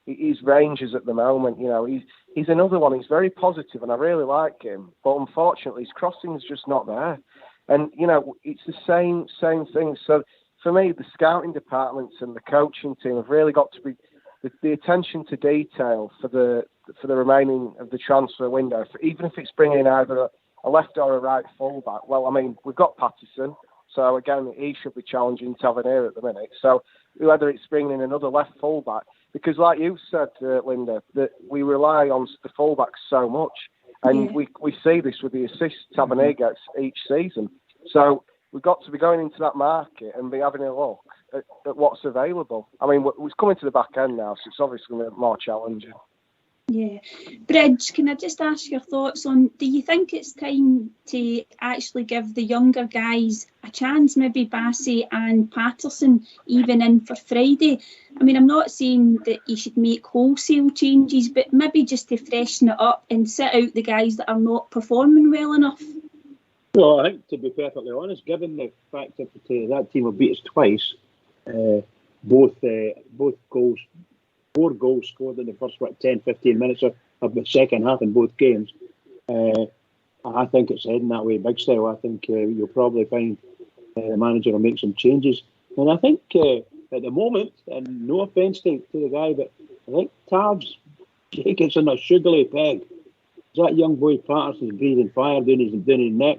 he's Rangers at the moment. You know, he's another one. He's very positive, and I really like him. But unfortunately, his crossing's just not there. And you know, it's the same thing. So for me, the scouting departments and the coaching team have really got to be the attention to detail for the remaining of the transfer window. Even if it's bringing in either a left or a right fullback. Well, I mean, we've got Patterson. So again, he should be challenging Tavernier at the minute. So whether it's bringing in another left fullback, because like you said, Linda, that we rely on the fullbacks so much, and we see this with the assists Tavernier gets each season. So we've got to be going into that market and be having a look at what's available. I mean, it's coming to the back end now, so it's obviously going to be more challenging. Yeah. Bridge, can I just ask your thoughts on, do you think it's time to actually give the younger guys a chance, maybe Bassey and Patterson even in for Friday? I mean, I'm not saying that you should make wholesale changes, but maybe just to freshen it up and sit out the guys that are not performing well enough. Well, I think, to be perfectly honest, given the fact that that team have beat us twice, both goals, 4 goals scored in the first 10-15 minutes of the second half in both games. I think it's heading that way big style. I think you'll probably find the manager will make some changes. And I think at the moment, and no offence to the guy, but I think Tav's Jacobs on a sugary peg. That young boy Patterson's breathing fire down his neck.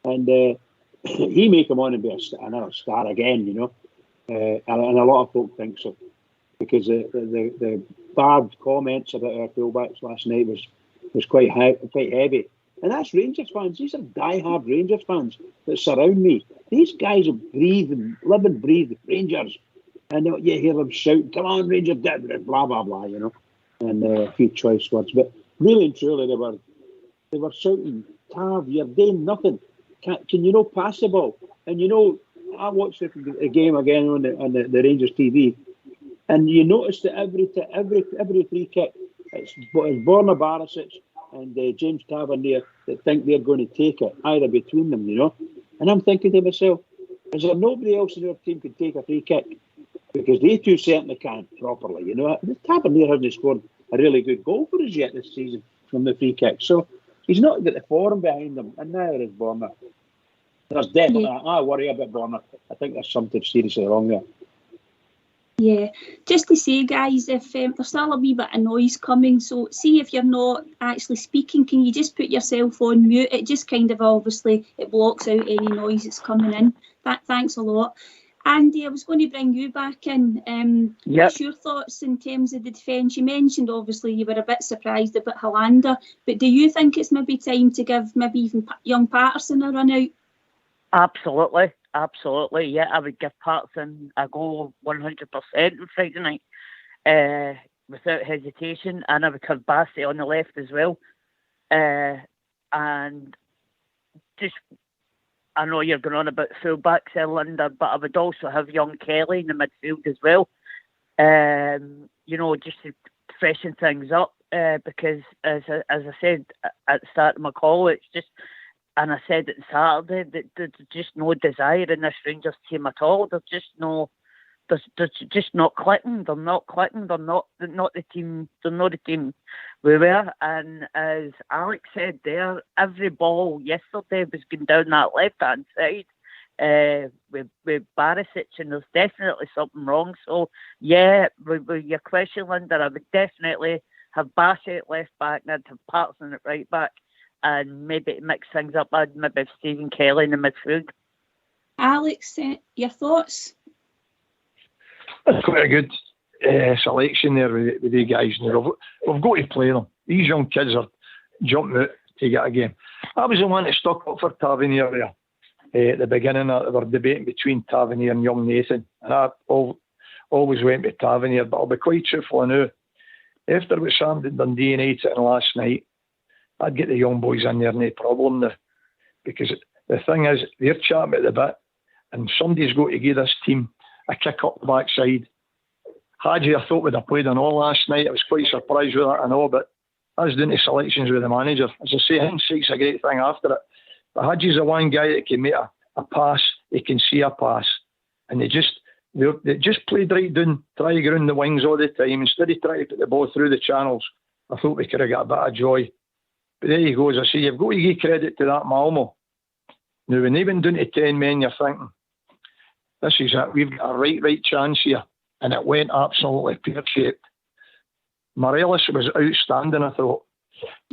And he may come on and be another star again, you know. And a lot of folk think so. Because the barbed comments about our fullbacks last night was quite heavy. And that's Rangers fans. These are die-hard Rangers fans that surround me. These guys live and breathe Rangers. And you hear them shout, "Come on, Rangers," blah, blah, blah, you know. And a few choice words. But really and truly, they were shouting, "Tav, you're doing nothing. Can you not pass the ball?" And you know, I watched the game again on the Rangers TV. And you notice that every free kick, it's Borna Barisic and James Tavernier that think they're going to take it, either between them, you know. And I'm thinking to myself, is there nobody else in our team could take a free kick? Because they two certainly can't properly, you know. Tavernier hasn't scored a really good goal for us yet this season from the free kick. So he's not got the form behind him, and neither is Borna. There's definitely, I worry about Borna. I think there's something seriously wrong there. Yeah, just to say, guys, if there's still a wee bit of noise coming, so see if you're not actually speaking, can you just put yourself on mute? It just kind of obviously, it blocks out any noise that's coming in. Thanks a lot. Andy, I was going to bring you back in. What's your thoughts in terms of the defence? You mentioned, obviously, you were a bit surprised about Hollander, but do you think it's maybe time to give maybe even young Patterson a run out? Absolutely, yeah. I would give Patterson a go 100% on Friday night. without hesitation, and I would have Bassett on the left as well. And just, I know you're going on about full-backs there, Linda, but I would also have young Kelly in the midfield as well. Just to freshen things up, because as I said at the start of my call, it's just, and I said it Saturday, that there's just no desire in this Rangers team at all. There's just not clicking. They're not clicking. They're not the team. They're not the team we were. And as Alex said there, every ball yesterday was going down that left-hand side with Barisic, and there's definitely something wrong. So yeah, with your question, Linda, I would definitely have Bassett left back, and I'd have Patterson at right back, and maybe mix things up. I'd maybe have Stephen Kelly in the midfield. Alex, your thoughts? That's quite a good selection there with the guys. We've got to play them. These young kids are jumping out to get a game. I was the one that stuck up for Tavernier there at the beginning. They were debating between Tavernier and young Nathan, and I always went with Tavernier. But I'll be quite truthful now. After what Sam did Dundee United last night, I'd get the young boys in there, no problem now. Because the thing is, they're chatting at the bit, and somebody's got to give this team a kick up the backside. Hadji, I thought, would have played on all last night. I was quite surprised with that, I know, but that's doing the selections with the manager. As I say, hindsight's a great thing after it. But Hadji's the one guy that can make a pass, he can see a pass. And they just played right down, try to get around the wings all the time. Instead of trying to put the ball through the channels, I thought we could have got a bit of joy. But there you go, as I say, you've got to give credit to that Malmo. Now, when they went down to 10 men, you're thinking, this is it, we've got a right chance here. And it went absolutely pear-shaped. Morelos was outstanding, I thought.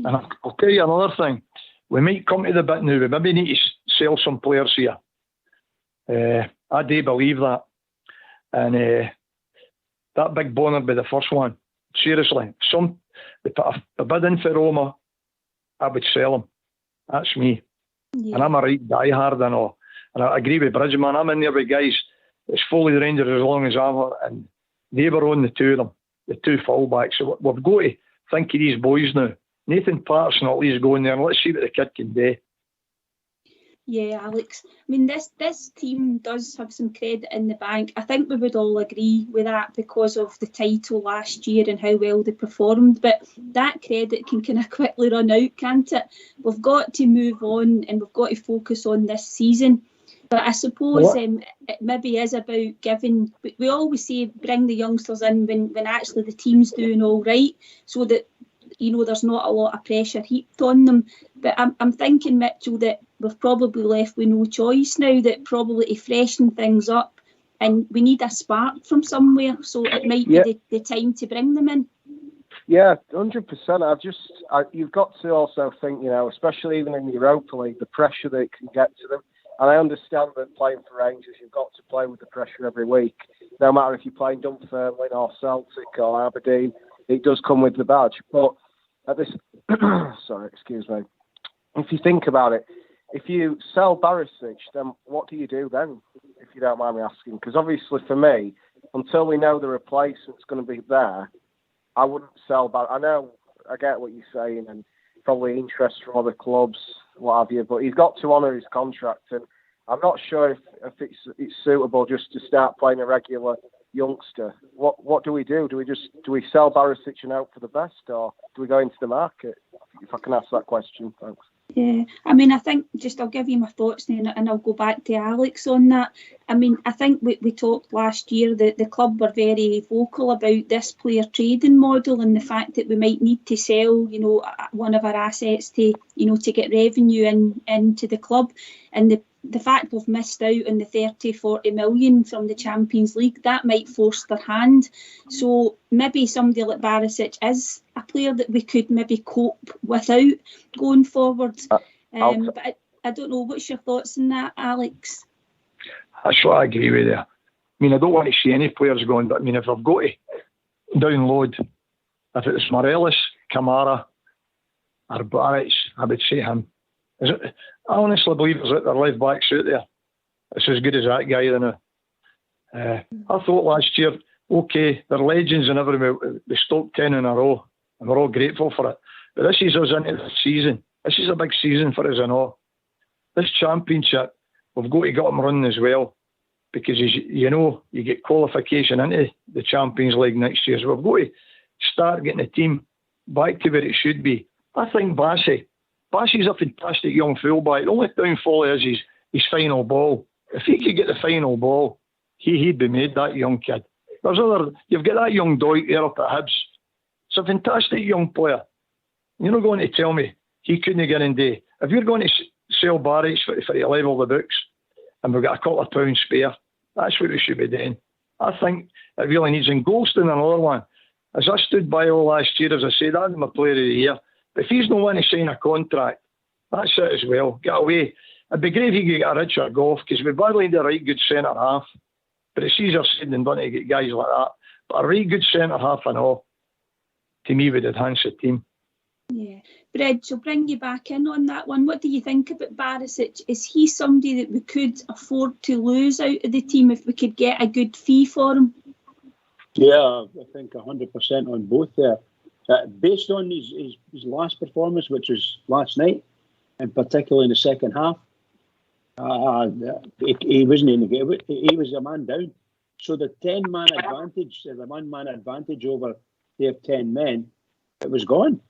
And I'll tell you another thing. We might come to the bit now, we maybe need to sell some players here. I do believe that. And that big Bonner be the first one. Seriously, they put a bid in for Roma, I would sell him. That's me. Yeah. And I'm a right diehard and all. And I agree with Bridgman. I'm in there with guys that's fully the Rangers as long as I'm, and they were on the two of them, the two fullbacks. So we've got to think of these boys now. Nathan Patterson at least go in there and let's see what the kid can do. Yeah, Alex. I mean, this team does have some credit in the bank. I think we would all agree with that because of the title last year and how well they performed. But that credit can kind of quickly run out, can't it? We've got to move on and we've got to focus on this season. But I suppose it maybe is about giving. We always say bring the youngsters in when actually the team's doing all right, so that there's not a lot of pressure heaped on them. But I'm thinking, Mitchell, that we've probably left with no choice now, that probably to freshen things up, and we need a spark from somewhere, so it might be the time to bring them in. Yeah, 100%. You've got to also think, especially even in the Europa League, the pressure that it can get to them. And I understand that playing for Rangers, you've got to play with the pressure every week. No matter if you're playing Dunfermline or Celtic or Aberdeen, it does come with the badge. But at this, sorry, excuse me. If you think about it, if you sell Barisic, then what do you do then, if you don't mind me asking? Because obviously for me, until we know the replacement's going to be there, I wouldn't sell Barisic. I get what you're saying, and probably interest from other clubs, what have you, but he's got to honour his contract, and I'm not sure if it's suitable just to start playing a regular youngster. What do we do? Do we sell Barisic and hope for the best, or do we go into the market? If I can ask that question, thanks. Yeah, I mean, I think I'll give you my thoughts then, and I'll go back to Alex on that. I mean, I think we talked last year that the club were very vocal about this player trading model and the fact that we might need to sell, one of our assets to get revenue into the club, and the fact we've missed out on the 30-40 million from the Champions League, that might force their hand. So maybe somebody like Barisic is a player that we could maybe cope without going forward. But I don't know, what's your thoughts on that, Alex? That's what I agree with you. I mean, I don't want to see any players going, but I mean, if I've got to download, if it's Morelos, Kamara, or Barisic, I would say him. I honestly believe their left backs out there. It's as good as that guy, I thought last year okay, they're legends and everything. They stoked 10 in a row, and we're all grateful for it. But this is us into the season. This is a big season for us and all. This championship, we've got to get them running as well, because you get qualification into the Champions League next year. So we've got to start getting the team back to where it should be. I think Bassey's a fantastic young fullback. The only downfall is his final ball. If he could get the final ball, he'd be made, that young kid. You've got that young Doig there up at Hibs. It's a fantastic young player. You're not going to tell me he couldn't get in day. If you're going to sell Barrett's for to level the books, and we've got a couple of pounds spare, that's what we should be doing. I think it really needs. And Golston, another one. As I stood by all last year, as I said, I'm my player of the year. But if he's not wanting to sign a contract, that's it as well. Get away. It'd be great if you could get a Richard Gough, because we badly need a right good centre half. But it's easier said than done to get guys like that. But a right good centre half and all, to me, would enhance the team. Yeah. Bridge, I'll bring you back in on that one. What do you think about Barisic? Is he somebody that we could afford to lose out of the team if we could get a good fee for him? Yeah, I think 100% on both there. Based on his last performance, which was last night, and particularly in the second half, he wasn't in the game. He was a man down. So the 10-man advantage, the one-man advantage over their 10 men, it was gone.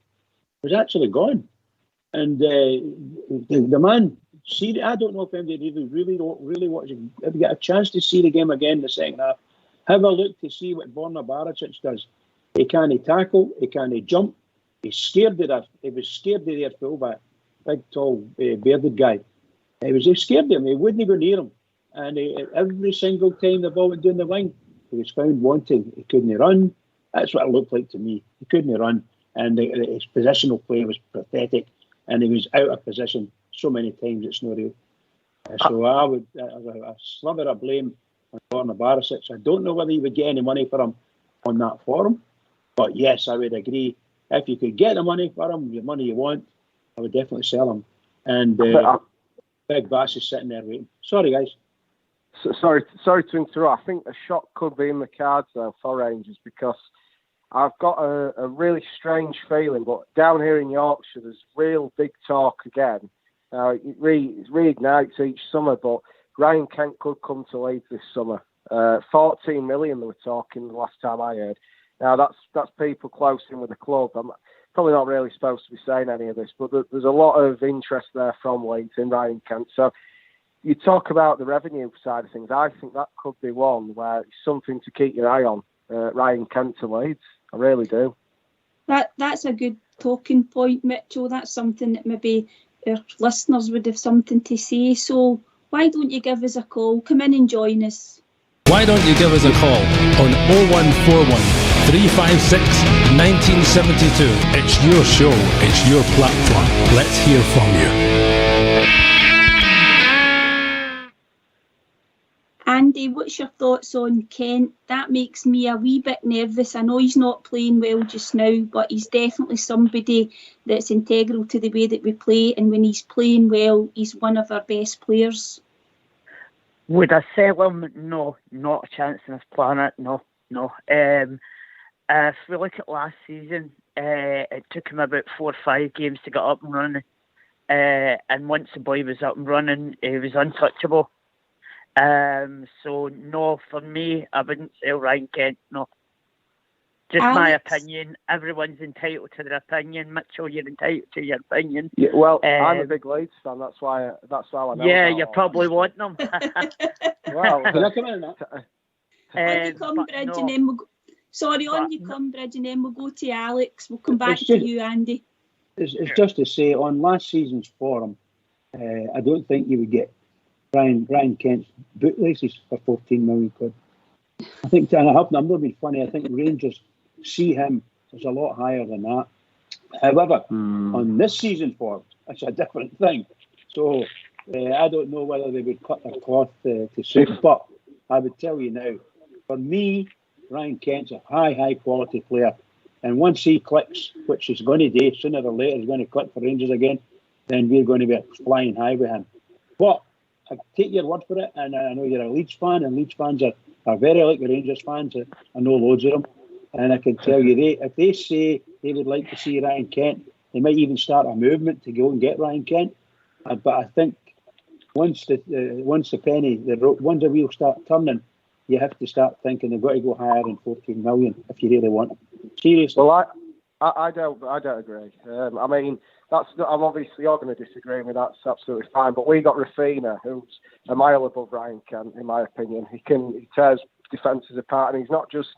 It was actually gone. And the man, see, I don't know if anybody really watching, if you get a chance to see the game again in the second half, have a look to see what Borna Barisic does. He can't tackle, he can't jump, he was scared of their fullback, big, tall, bearded guy. He scared him, he wouldn't go near him. And every single time the ball went down the wing, he was found wanting. He couldn't run. That's what it looked like to me. He couldn't run. And his positional play was pathetic. And he was out of position so many times, it's not real. So I would, a sliver of blame on Borna Barisic. I don't know whether he would get any money for him on that forum. But yes, I would agree. If you could get the money for him, the money you want, I would definitely sell him. And Big Bass is sitting there waiting. Sorry, guys. Sorry to interrupt. I think a shock could be in the cards though for Rangers, because I've got a really strange feeling. But down here in Yorkshire, there's real big talk again. It reignites each summer, but Ryan Kent could come to Leeds this summer. 14 million they were talking the last time I heard. Now that's people close in with the club. I'm probably not really supposed to be saying any of this, but there's a lot of interest there from Leeds in Ryan Kent. So you talk about the revenue side of things. I think that could be one where it's something to keep your eye on. Ryan Kent to Leeds, I really do. That's a good talking point, Mitchell. That's something that maybe our listeners would have something to say. So why don't you give us a call? Come in and join us. Why don't you give us a call on 0141 356 1972. It's your show, it's your platform. Let's hear from you. Andy, what's your thoughts on Kent? That makes me a wee bit nervous. I know he's not playing well just now, but he's definitely somebody that's integral to the way that we play, and when he's playing well, he's one of our best players. Would I sell him? No, not a chance on this planet. No. If we look at last season, it took him about 4 or 5 games to get up and running. And once the boy was up and running, he was untouchable. So no, for me, I wouldn't sell Ryan Kent, no. Just Alex? My opinion. Everyone's entitled to their opinion. Mitchell, you're entitled to your opinion. Yeah, well, I'm a big Leeds fan. That's how I know. Yeah, you probably want them. Well, Can I come in on that? On you come, Bridge, and then we'll go. Sorry, on you come, Bridge, and then we'll go to Alex. We'll come back to you, Andy. It's just to say, on last season's forum, I don't think you would get Ryan Kent's bootlaces for 14 million quid. I think, and I hope I'm not being funny, I think Rangers see him as a lot higher than that. However, on this season form, it's a different thing. So I don't know whether they would cut their cloth to suit, but I would tell you now, for me, Ryan Kent's a high quality player. And once he clicks, which he's going to do, sooner or later he's going to click for Rangers again, then we're going to be flying high with him. But I take your word for it, and I know you're a Leeds fan, and Leeds fans are are very like the Rangers fans. I know loads of them, and I can tell you, if they say they would like to see Ryan Kent, they might even start a movement to go and get Ryan Kent. But I think once the wheels start turning, you have to start thinking they've got to go higher than 14 million if you really want them. Seriously. Well, I don't agree. I mean, I'm obviously you're going to disagree with me. That's absolutely fine. But we got Rafinha, who's a mile above Ryan Kent, in my opinion. He tears defences apart, and he's not just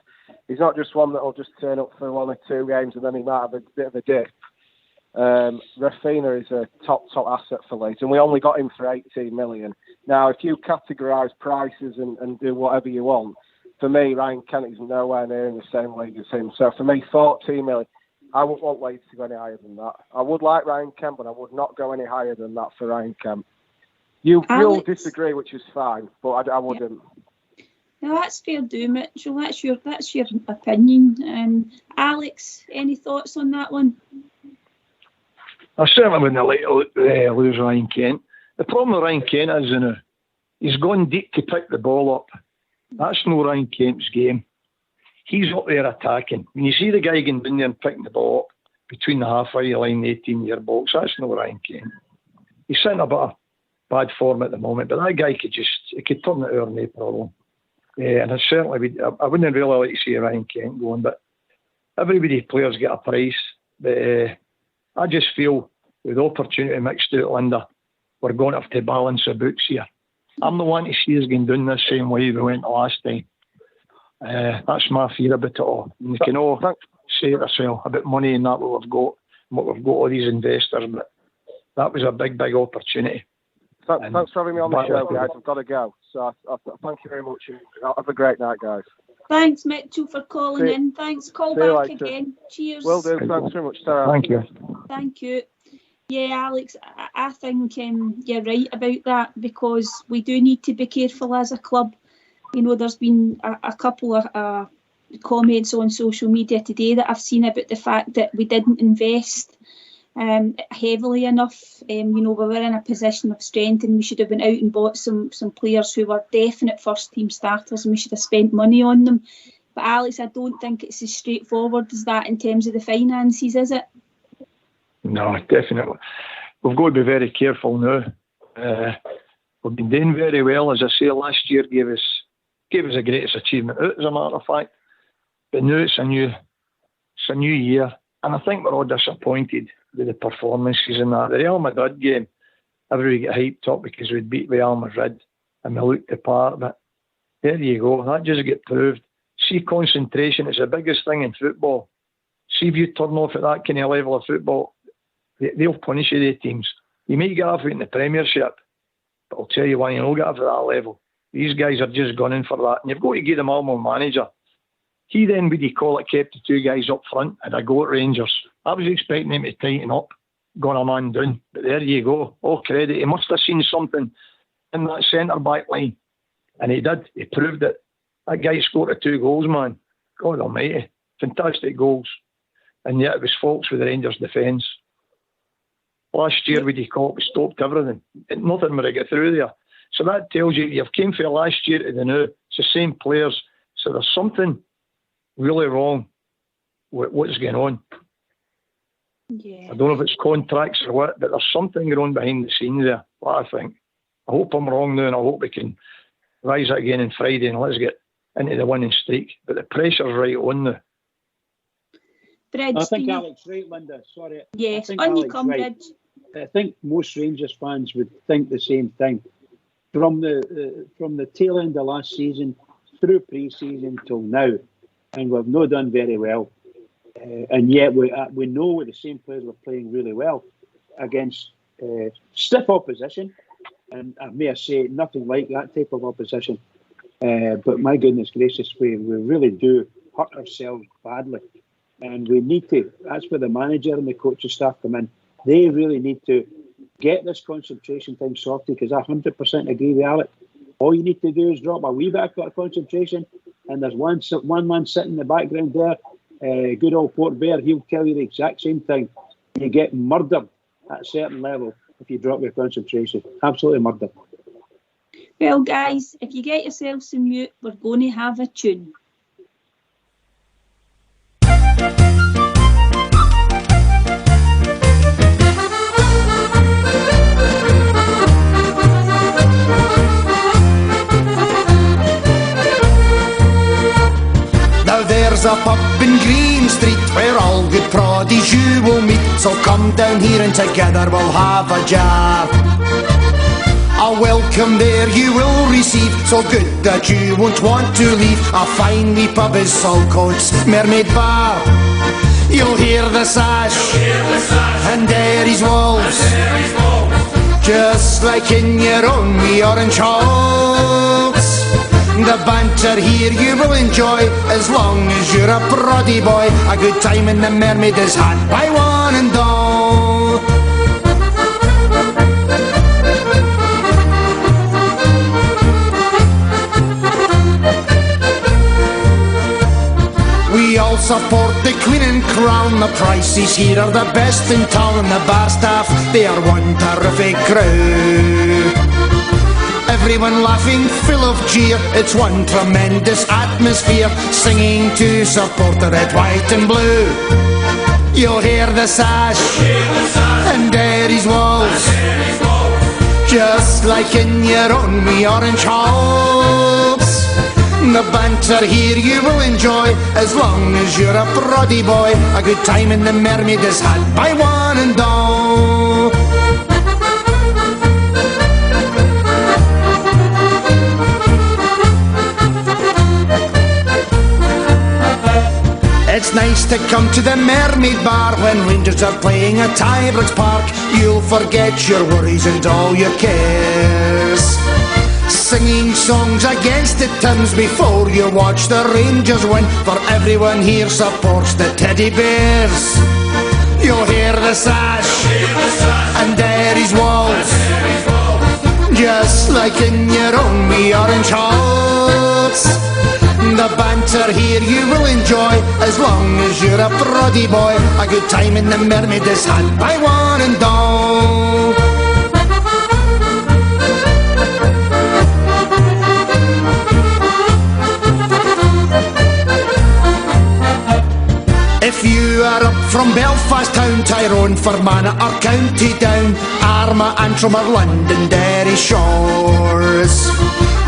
one that'll just turn up for 1 or 2 games and then he might have a bit of a dip. Rafinha is a top asset for Leeds, and we only got him for 18 million. Now, if you categorise prices and do whatever you want, for me, Ryan Kent is nowhere near in the same league as him. So for me, 14 million, I wouldn't want Leeds to go any higher than that. I would like Ryan Kent, but I would not go any higher than that for Ryan Kent. You'll disagree, which is fine, but I wouldn't. Now that's fair do, Mitchell. That's your opinion. Alex, any thoughts on that one? I certainly wouldn't like to lose Ryan Kent. The problem with Ryan Kent is he's gone deep to pick the ball up. That's no Ryan Kent's game. He's up there attacking. When you see the guy going down there and picking the ball up between the halfway line and the 18-yard box, that's no Ryan Kent. He's sitting a bit of bad form at the moment, but that guy could turn it over, no problem. And I wouldn't really like to see Ryan Kent going, but players get a price. But I just feel with opportunity mixed out, Linda, we're going to have to balance the books here. I'm the one to see us going down this same way we went the last time. That's my fear about it all. And we can all say it ourselves about money and that what we've got all these investors, but that was a big opportunity. Thanks for having me on the show, guys. I've got to go. So thank you very much. Have a great night, guys. Thanks, Mitchell, for calling in. Thanks. Call back again. Cheers. Will do. Thanks very much, Sarah. Thank you. Thank you. Yeah, Alex, I think you're right about that, because we do need to be careful as a club. You know, there's been a couple of comments on social media today that I've seen about the fact that we didn't invest heavily enough. We were in a position of strength and we should have been out and bought some players who were definite first team starters, and we should have spent money on them. But Alex, I don't think it's as straightforward as that in terms of the finances, is it? No, definitely. We've got to be very careful now. We've been doing very well, as I say. Last year gave us the greatest achievement out, as a matter of fact. But now it's a new year, and I think we're all disappointed with the performances in that. The Real Madrid game, everybody get hyped up because we'd beat Real Madrid and we looked the part. But there you go. That just get proved. See, concentration is the biggest thing in football. See, if you turn off at that kind of level of football, they'll punish you, the teams. You might get off in the Premiership, but I'll tell you why you don't get off at that level. These guys are just gone in for that. And you've got to give them all a manager. He then, kept the 2 guys up front and I go at Rangers. I was expecting him to tighten up, gone a man down. But there you go. All credit. He must have seen something in that centre-back line. And he did. He proved it. That guy scored the 2 goals, man. God almighty. Fantastic goals. And yet it was faults with the Rangers defence. Last year, we stopped everything. Nothing would have got through there. So that tells you've came from last year to the now. It's the same players. So there's something really wrong with what's going on. Yeah. I don't know if it's contracts or what, but there's something going on behind the scenes there, what I think. I hope I'm wrong now, and I hope we can rise it again on Friday and let's get into the winning streak. But the pressure's right on now. I think Alex right, Linda. Sorry. Yes, on you come, Bridge. I think most Rangers fans would think the same thing. From the tail end of last season through pre-season till now, and we've not done very well. And yet we know with the same players we're playing really well against stiff opposition. And I may say nothing like that type of opposition. But my goodness gracious, we really do hurt ourselves badly. And we need to, that's where the manager and the coaching staff come in. They really need to get this concentration thing sorted, because I 100% agree with Alex. All you need to do is drop a wee bit of concentration, and there's one man sitting in the background there, good old Port Bear, he'll tell you the exact same thing. You get murdered at a certain level if you drop your concentration. Absolutely murdered. Well, guys, if you get yourselves on mute, we're going to have a tune. Now there's a pub in Green Street where all good proddies you will meet. So come down here and together we'll have a jar. A welcome there you will receive, so good that you won't want to leave. A fine wee pub is Saltcoats Mermaid Bar. You'll hear the sash, and Derry's walls, just like in your own wee orange halls. The banter here you will enjoy, as long as you're a proddy boy. A good time in the Mermaid is had by one and all. We all support the Queen and Crown. The prices here are the best in town, and the bar staff, they are one terrific crew. Everyone laughing, full of cheer. It's one tremendous atmosphere, singing to support the red, white and blue. You'll hear the sash, and Derry's walls, just like in your own wee orange halls. The banter here you will enjoy, as long as you're a proddy boy. A good time in the Mermaid is had by one and all. It's nice to come to the Mermaid Bar when Rangers are playing at Ibrox Park. You'll forget your worries and all your cares, singing songs against the Thames before you watch the Rangers win. For everyone here supports the Teddy Bears. You'll hear the sash, and Derry's walls, just like in your own wee orange halls. The banter here you will enjoy, as long as you're a proddy boy. A good time in the Mermaid is had by one and all. If you are up from Belfast town, Tyrone, Fermanagh or County Down, Armagh, Antrim or London, Derry shores,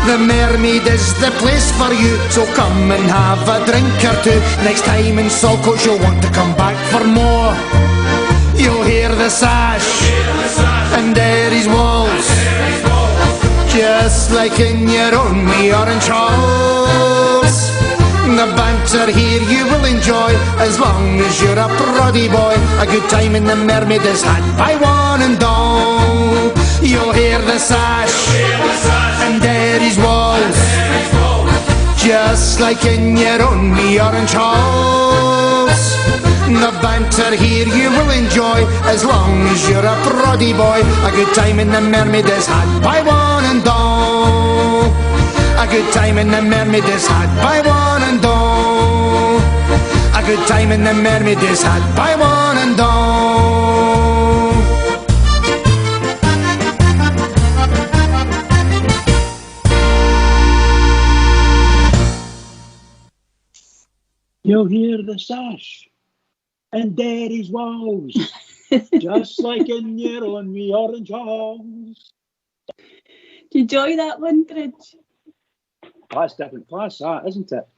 the Mermaid is the place for you, so come and have a drink or two. Next time in Saltcoats you'll want to come back for more. You'll hear the sash, and Derry's walls, just like in your own wee orange halls. The banter here you will enjoy, as long as you're a proddy boy. A good time in the Mermaid is had by one and all. You'll hear the sash, and Derry's walls, just like in your own wee orange halls. The banter here you will enjoy, as long as you're a proddy boy. A good time in the Mermaid is had by one and all. A good time in the Mermaid is had by one and all. A good time in the Mermaid is had by one and all. You'll hear the sash, and Derry's walls, just like in your own wee orange halls. Do you enjoy that one, Bridge? That's different class, that, isn't it?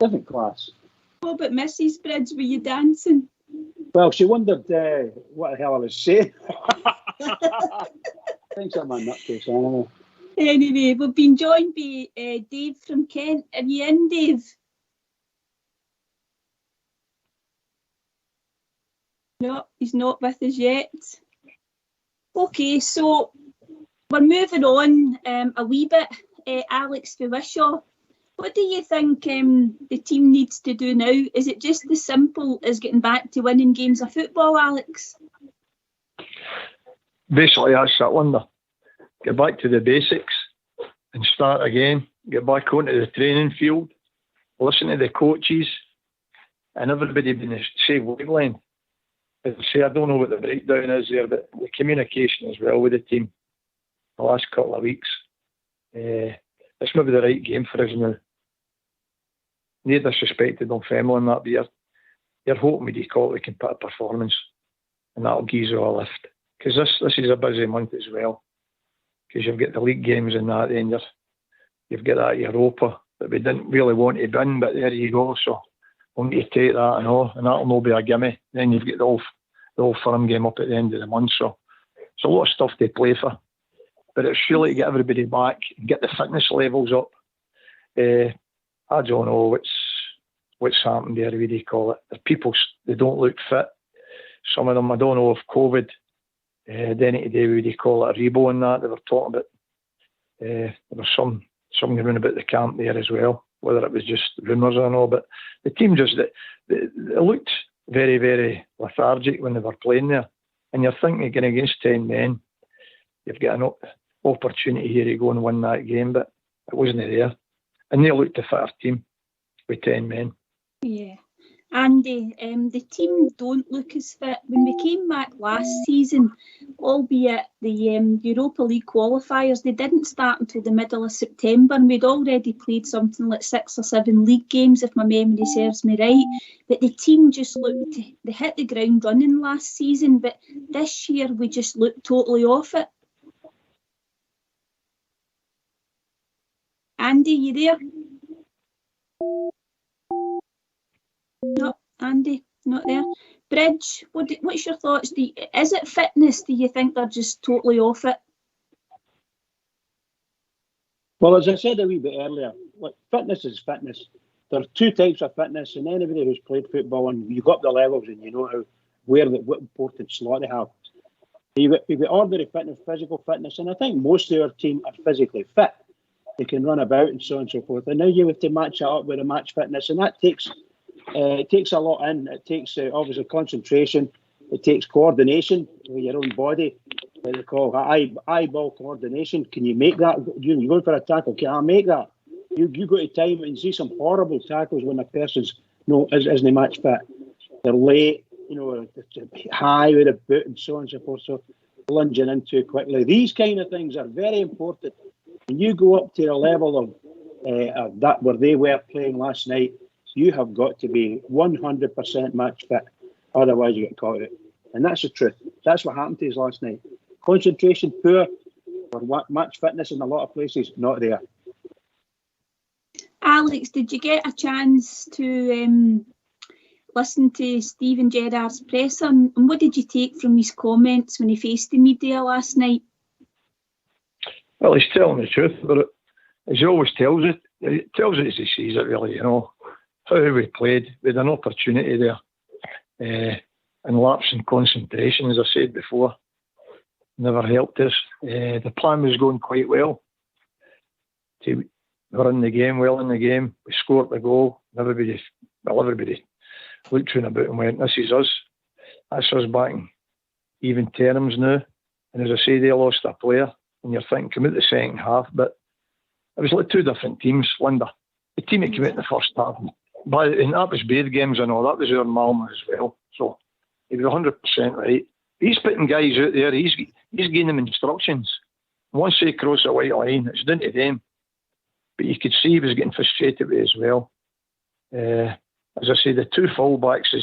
Different class. What about Mrs. Bridge? Were you dancing? Well, she wondered what the hell I was saying. Thanks on my nutcase, anyway. Anyway, we've been joined by Dave from Kent. Are you in, Dave? No, he's not with us yet. Okay, so we're moving on a wee bit. Alex Fawishaw, what do you think the team needs to do now? Is it just as simple as getting back to winning games of football, Alex? Basically, that's it, Linda. Get back to the basics and start again. Get back onto the training field, listen to the coaches, and everybody being the same wavelength. As I say, I don't know what the breakdown is there, but the communication as well with the team the last couple of weeks It's maybe the right game for us now. No disrespect to Dunfermline and that, but you're hoping we can put a performance, and that'll give you a lift. Because this is a busy month as well. Because you've got the league games and that, then you've got that Europa that we didn't really want to win, but there you go. So we'll need to take that and all, and that'll not be a gimme. Then you've got the Old Firm game up at the end of the month. So it's a lot of stuff to play for. But it's surely to get everybody back and get the fitness levels up. I don't know what's happened there, what do you call it? The people, they don't look fit. Some of them, I don't know if COVID, then today, what do you call it, a rebo and that, they were talking about. There was some going about the camp there as well, whether it was just rumours or not, but the team just, they looked very, very lethargic when they were playing there. And you're thinking again against 10 men, you've got an opportunity here to go and win that game, but it wasn't there. And they looked a fitter team with 10 men. Yeah. Andy, the team don't look as fit. When we came back last season, albeit the Europa League qualifiers, they didn't start until the middle of September, and we'd already played something like 6 or 7 league games, if my memory serves me right. But the team just looked, they hit the ground running last season, but this year we just looked totally off it. Andy, you there? No, Andy, not there. Bridge, what's your thoughts? Is it fitness? Do you think they're just totally off it? Well, as I said a wee bit earlier, like, fitness is fitness. There are 2 types of fitness, and anybody who's played football and you go up the levels and you know what important slot they have. You've got ordinary fitness, physical fitness, and I think most of our team are physically fit. They can run about and so on and so forth. And now you have to match that up with a match fitness, and that takes a lot in. It takes obviously concentration. It takes coordination with your own body. What they call eyeball coordination. Can you make that? You're going for a tackle. Can I make that? You go to time and see some horrible tackles when a person's isn't match fit. They're late, high with a boot and so on and so forth. So lunging in too quickly. These kind of things are very important. When you go up to the level of that where they were playing last night, you have got to be 100% match fit. Otherwise, you get caught out. And that's the truth. That's what happened to us last night. Concentration poor, or match fitness in a lot of places, not there. Alex, did you get a chance to listen to Steven Gerrard's presser? And what did you take from his comments when he faced the media last night? Well, he's telling the truth, but as he always tells it as he sees it, really, how we played. We had an opportunity there. And lapse in concentration, as I said before, never helped us. The plan was going quite well. We were in the game, we scored the goal. Everybody looked round about and went, this is us. That's us back in even terms now. And as I say, they lost a player. And you're thinking, come out the second half, but it was like 2 different teams, Linda. The team that came out in the first half, and that was Baird games and all, that was our Malmo as well. So he was 100% right. He's putting guys out there, he's giving them instructions. Once they cross a white line, it's down to them. But you could see he was getting frustrated with it as well. As I say, the 2 full-backs,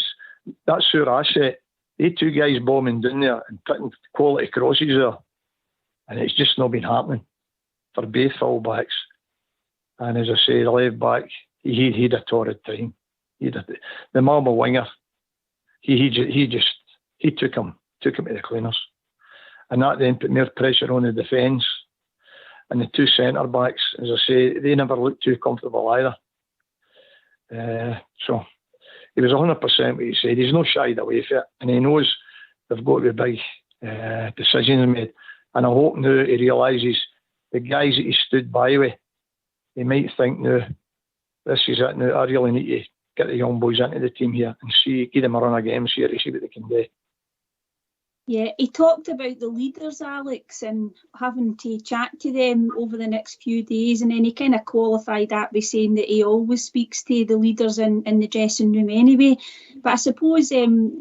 that's our asset. They 2 guys bombing down there and putting quality crosses there. And it's just not been happening for both full-backs. And as I say, the left back, he had a torrid time. The Malmo winger, he took him to the cleaners. And that then put more pressure on the defence. And the 2 centre-backs, as I say, they never looked too comfortable either. So he was 100% what he said. He's not shied away from it. And he knows they've got to be big decisions made. And I hope now he realises the guys that he stood by with, he might think now, this is it now, I really need to get the young boys into the team here and give them a run of games here to see what they can do. Yeah, he talked about the leaders, Alex, and having to chat to them over the next few days, and then he kind of qualified that by saying that he always speaks to the leaders in the dressing room anyway. But I suppose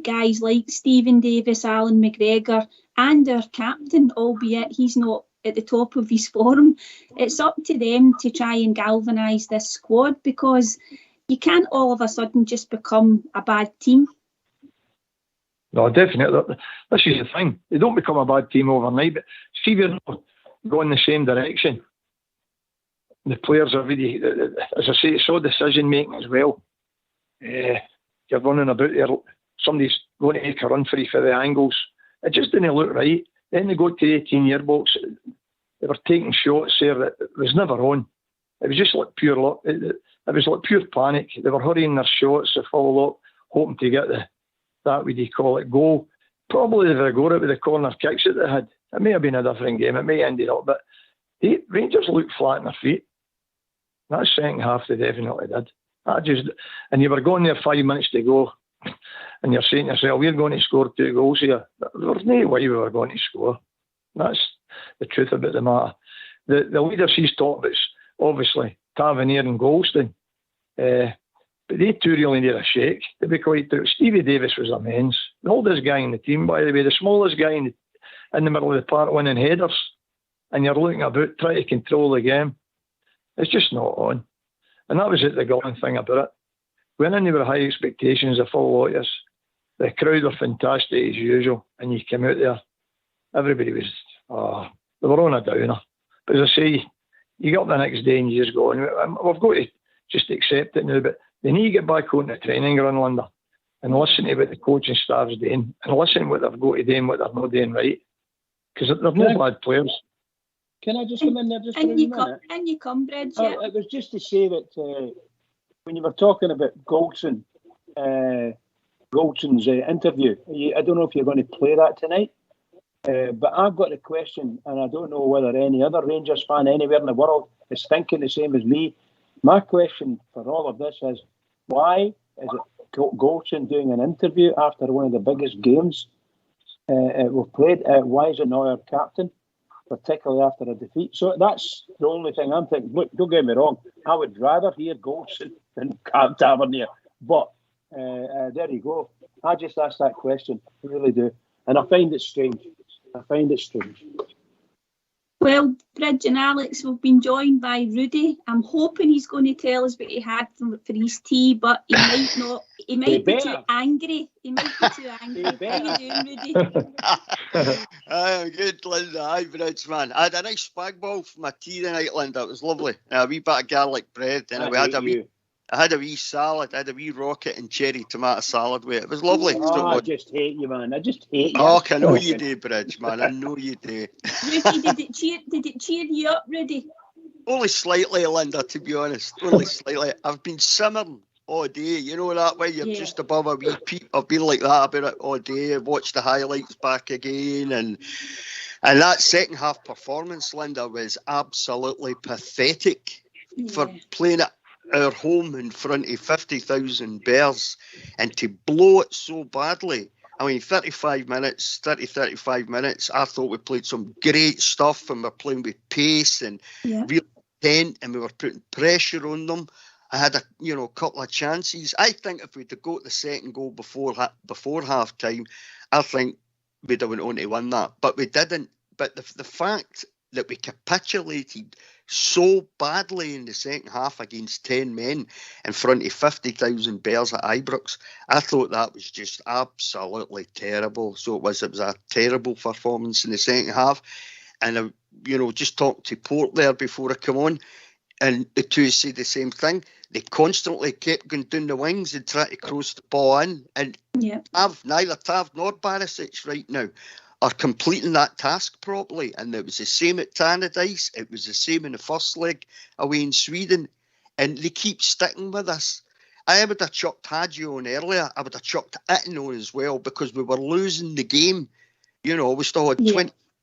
guys like Stephen Davis, Alan McGregor, and our captain, albeit he's not at the top of his form. It's up to them to try and galvanise this squad, because you can't all of a sudden just become a bad team. No, definitely. This is the thing. They don't become a bad team overnight, but see, we're not going the same direction. The players are really, as I say, it's all decision making as well. You're running about there, somebody's going to make a run for you for the angles. It just didn't look right. Then they go to the 18-year box. They were taking shots there that was never on. It was just like pure luck. It was like pure panic. They were hurrying their shots to follow up, hoping to get that, what do you call it, goal. Probably they would have got it with the corner kicks that they had. It may have been a different game. It may have ended up, but Rangers looked flat on their feet. That second half they definitely did. And you were going there 5 minutes to go, and you're saying to yourself, we're going to score 2 goals here. There was no way we were going to score. That's the truth about the matter. The leaders he's talked about is obviously Tavernier and Goldstein. But they two really need a shake, to be quite true. Stevie Davis was immense. The oldest guy in the team, by the way, the smallest guy in the middle of the park winning headers. And you're looking about trying to control the game. It's just not on. And that was it, the galling thing about it. Went in there with high expectations, a full audience. The crowd were fantastic as usual. And you came out there, everybody was, they were on a downer. But as I say, you get up the next day and you just go, and we've got to just accept it now, but they need to get back on the training ground, Linda, and listen to what the coaching staff's doing, and listen to what they've got to do and what they're not doing right. Because they're no bad players. Can I just come in there just for a minute? And you come, Bridge. It was just to say that when you were talking about Goldson's interview, I don't know if you're going to play that tonight, but I've got a question, and I don't know whether any other Rangers fan anywhere in the world is thinking the same as me. My question for all of this is, why is it Goldson doing an interview after one of the biggest games we've played? Why is it not our captain, particularly after a defeat? So that's the only thing I'm thinking. Look, don't get me wrong, I would rather hear Goldson than Tavernier, but there you go. I just asked that question, I really do, and I find it strange. Well, Bridge and Alex, we've been joined by Rudy. I'm hoping he's going to tell us what he had for his tea, but he might not. He might be too angry. How you doing, Rudy? I'm good, Linda. Hi, Bridge, man. I had a nice spag ball for my tea tonight, Linda. It was lovely. A wee bit of garlic bread, and I had a wee salad. I had a wee rocket and cherry tomato salad with it. It was lovely. I just hate you, man. I just hate you. Oh, I know you do, Bridge, man. I know you do. Rudy, did it cheer you up, Rudy? Only slightly, Linda, to be honest. Only slightly. I've been simmering all day. You know that way? You're just above a wee peep. I've been like that about it all day. I've watched the highlights back again. And that second half performance, Linda, was absolutely pathetic for playing at our home in front of 50,000 Bears, and to blow it so badly. I mean, 35 minutes, I thought we played some great stuff, and we're playing with pace and real intent, and we were putting pressure on them. I had a couple of chances. I think if we'd have got the second goal before half time, I think we'd have went on to win that. But we didn't. But the fact that we capitulated so badly in the second half against 10 men in front of 50,000 Bears at Ibrox, I thought that was just absolutely terrible. So it was a terrible performance in the second half. And I, just talked to Port there before I come on, and the two said the same thing. They constantly kept going down the wings and trying to cross the ball in. And neither Tav nor Barisic right now are completing that task properly. And it was the same at Tannadice. It was the same in the first leg away in Sweden. And they keep sticking with us. I would have chucked Hadji on earlier. I would have chucked Itten on as well, because we were losing the game. We still had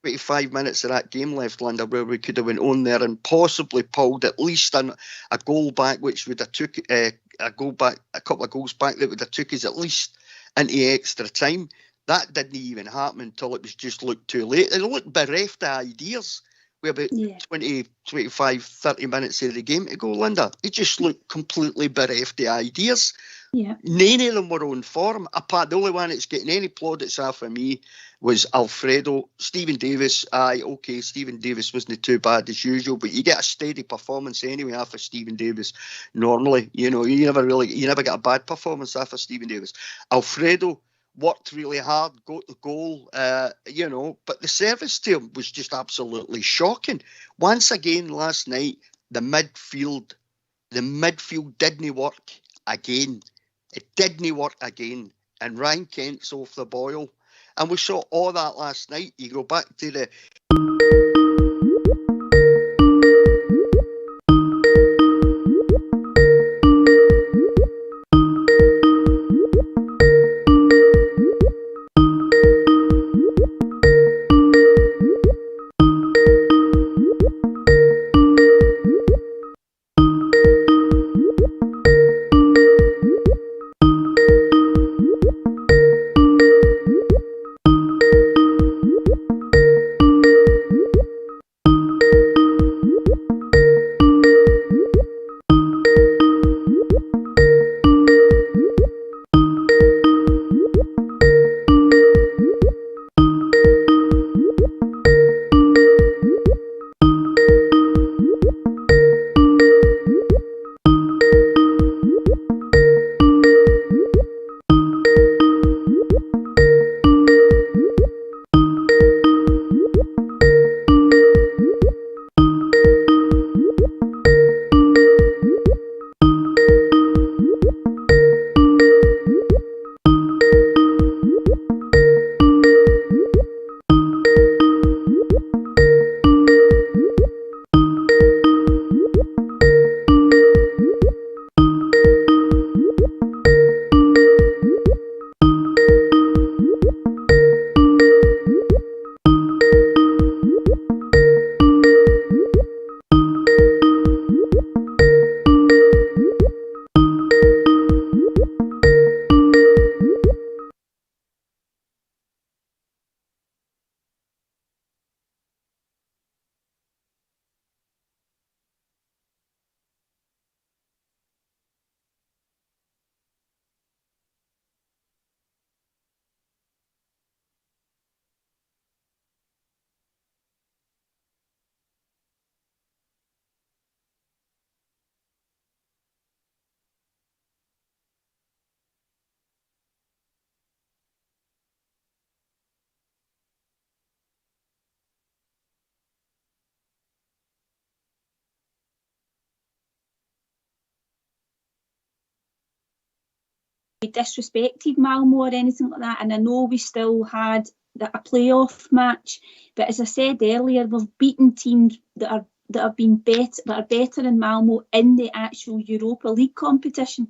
25 minutes of that game left, Linda, where we could have went on there and possibly pulled at least a goal back, which would have took a couple of goals back that would have took us at least into extra time. That didn't even happen until it was just looked too late. It looked bereft of ideas. with about 20, 25, 30 minutes of the game to go, Linda. He just looked completely bereft of ideas. Yeah. None of them were on form. Apart, the only one that's getting any plaudits off of me was Alfredo. Stephen Davis, Stephen Davis wasn't too bad as usual, but you get a steady performance anyway off of Stephen Davis. Normally, you never get a bad performance off of Stephen Davis. Alfredo worked really hard, got the goal, but the service to him was just absolutely shocking. Once again, last night, the midfield didn't work again. It didn't work again. And Ryan Kent's off the boil. And we saw all that last night. You go back to the... disrespected Malmo or anything like that, and I know we still had a playoff match, but as I said earlier, we've beaten teams that are better than Malmo in the actual Europa League competition.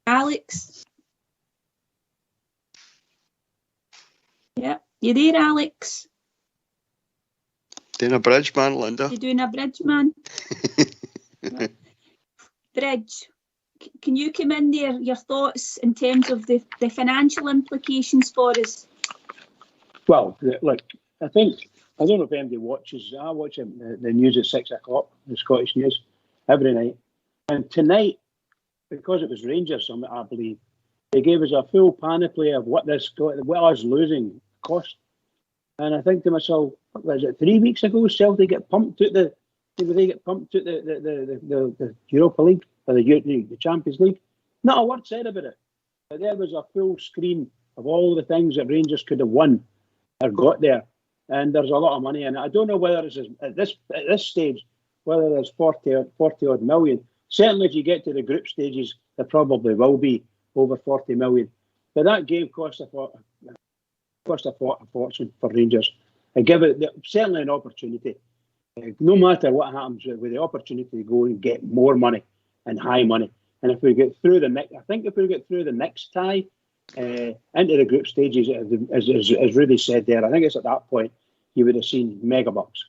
Alex? Yeah, you there, Alex? Doing a bridge, man, Linda. You doing a bridge, man? Bridge. Can you come in there, your thoughts in terms of the financial implications for us? Well, look, I don't know if anybody watches. I watch the news at 6 o'clock, the Scottish news, every night. And tonight, because it was Rangers, I believe, they gave us a full panoply of what us losing cost. And I think to myself, what was it, 3 weeks ago, Celtic get pumped out the Europa League or the Champions League. Not a word said about it. But there was a full screen of all the things that Rangers could have won or got there. And there's a lot of money in it. I don't know whether it's at this stage, whether there's 40 odd million. Certainly if you get to the group stages, there probably will be over 40 million. But that game cost a fortune for Rangers. I give it certainly an opportunity. No matter what happens, with the opportunity to go and get more money and high money. And if we get through the next tie into the group stages, as Rudy said there, I think it's at that point you would have seen mega bucks.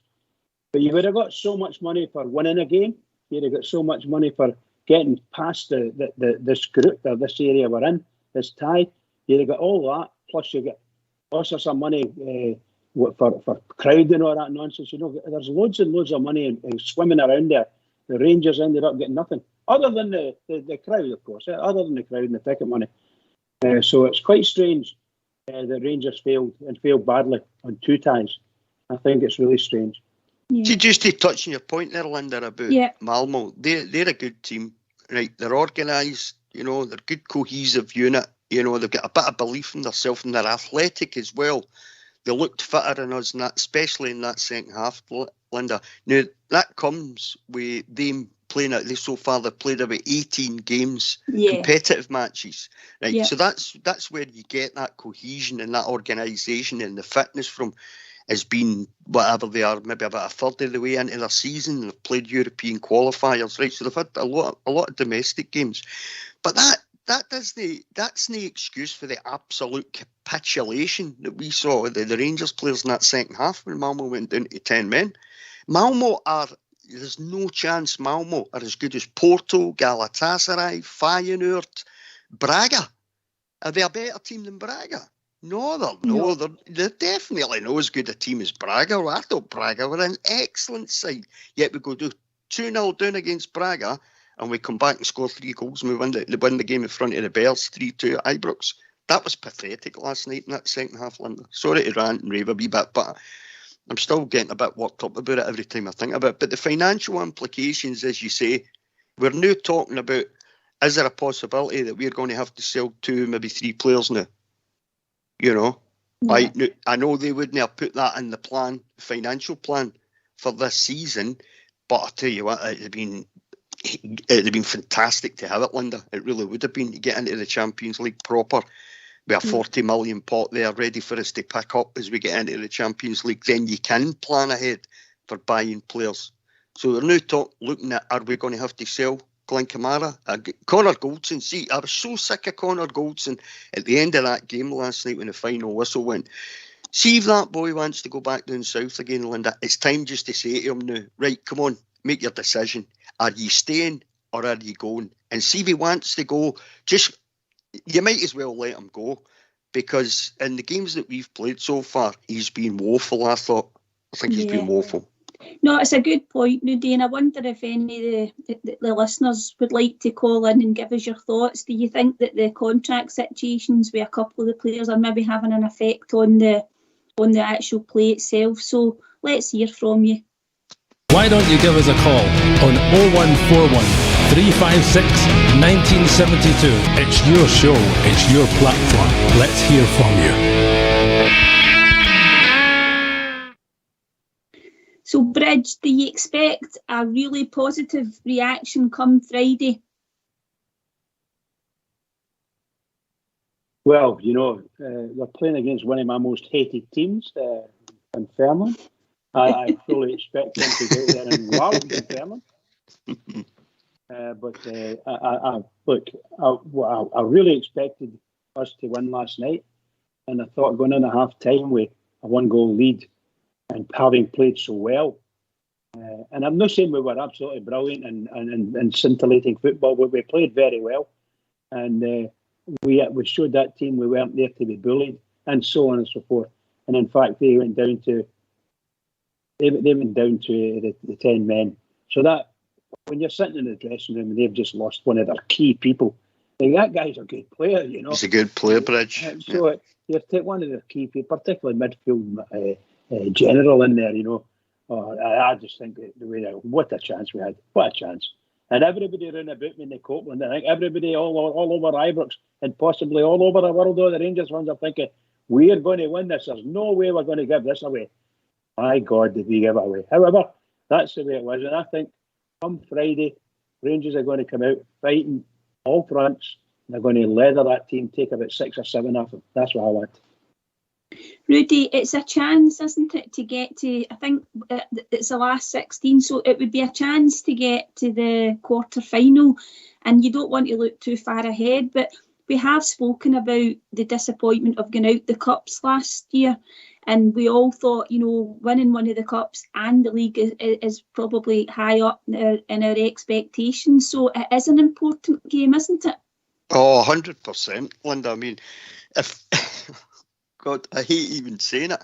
But you would have got so much money for winning a game. You'd have got so much money for getting past this group or this area we're in, this tie. You'd have got all that, plus you get lots of some money for crowd and all that nonsense. You know, there's loads and loads of money and swimming around there. The Rangers ended up getting nothing other than the crowd, of course. Other than the crowd and the ticket money. So it's quite strange that Rangers failed badly on 2 ties. I think it's really strange. Yeah. See, just to touch on your point there, Linda, about Malmo, they're a good team, right? They're organised, you know, they're a good cohesive unit. You know, they've got a bit of belief in themselves and they're athletic as well. They looked fitter than us, in that, especially in that second half, Linda. Now, that comes with them playing out. So far, they've played about 18 games, competitive matches. Right? Yeah. So that's where you get that cohesion and that organisation and the fitness from. Has been whatever they are, maybe about a third of the way into their season. They've played European qualifiers, right? So they've had a lot of domestic games. But that's no excuse for the absolute capitulation that we saw the Rangers players in that second half when Malmo went down to 10 men. There's no chance Malmo are as good as Porto, Galatasaray, Feyenoord, Braga. Are they a better team than Braga? No, they're definitely not as good a team as Braga. I thought Braga were an excellent side. Yet we go do 2-0 down against Braga and we come back and score 3 goals and we win the game in front of the Bears, 3-2 at Ibrox. That was pathetic last night in that second half, Linda. Sorry to rant and rave a wee bit, but I'm still getting a bit worked up about it every time I think about it. But the financial implications, as you say, we're now talking about, is there a possibility that we're going to have to sell 2, maybe 3 players now? You know, I know they wouldn't have put that in the financial plan for this season, but I tell you what, it'd have been fantastic to have it, Linda. It really would have been, to get into the Champions League proper. We have 40 million pot there ready for us to pick up as we get into the Champions League. Then you can plan ahead for buying players. So they're now looking at, are we going to have to sell Glenn Kamara, Connor Goldson? See, I was so sick of Connor Goldson at the end of that game last night when the final whistle went. See if that boy wants to go back down south again, Linda. It's time just to say to him now, right, come on, make your decision. Are you staying or are you going? And see if he wants to go, you might as well let him go, because in the games that we've played so far, he's been woeful, I think he's been woeful. No, it's a good point, Nudie, and I wonder if any of the listeners would like to call in and give us your thoughts. Do you think that the contract situations with a couple of the players are maybe having an effect on the actual play itself? So let's hear from you. Why don't you give us a call on 0141 356 1972. It's your show, it's your platform. Let's hear from you. So, Bridge, do you expect a really positive reaction come Friday? Well, you know, we're playing against one of my most hated teams, Dunfermline. I fully expect them to go there and wow Dunfermline. I really expected us to win last night, and I thought going in at half time with a 1-goal lead and having played so well. And I'm not saying we were absolutely brilliant and scintillating football, but we played very well. And we showed that team we weren't there to be bullied, and so on and so forth. And in fact, they went down to the 10 men. So that, when you're sitting in the dressing room and they've just lost one of their key people, like, that guy's a good player, you know. He's a good player, Bridge. So you take one of their key people, particularly midfield general in there, you know. I just think what a chance we had. What a chance. And everybody around about me in the Copeland, I think everybody all over Ibrox and possibly all over the world, all the Rangers fans are thinking, we're going to win this. There's no way we're going to give this away. My God, did we give it away. However, that's the way it was. And I think come Friday, Rangers are going to come out fighting all fronts. They're going to leather that team, take about 6 or 7 off them. That's what I want. Rudy, it's a chance, isn't it, to get to, I think it's the last 16, so it would be a chance to get to the quarter-final, and you don't want to look too far ahead, but we have spoken about the disappointment of going out the Cups last year, and we all thought, you know, winning one of the Cups and the league is probably high up in our expectations, so it is an important game, isn't it? Oh, 100%, Linda. I mean, if... God, I hate even saying it.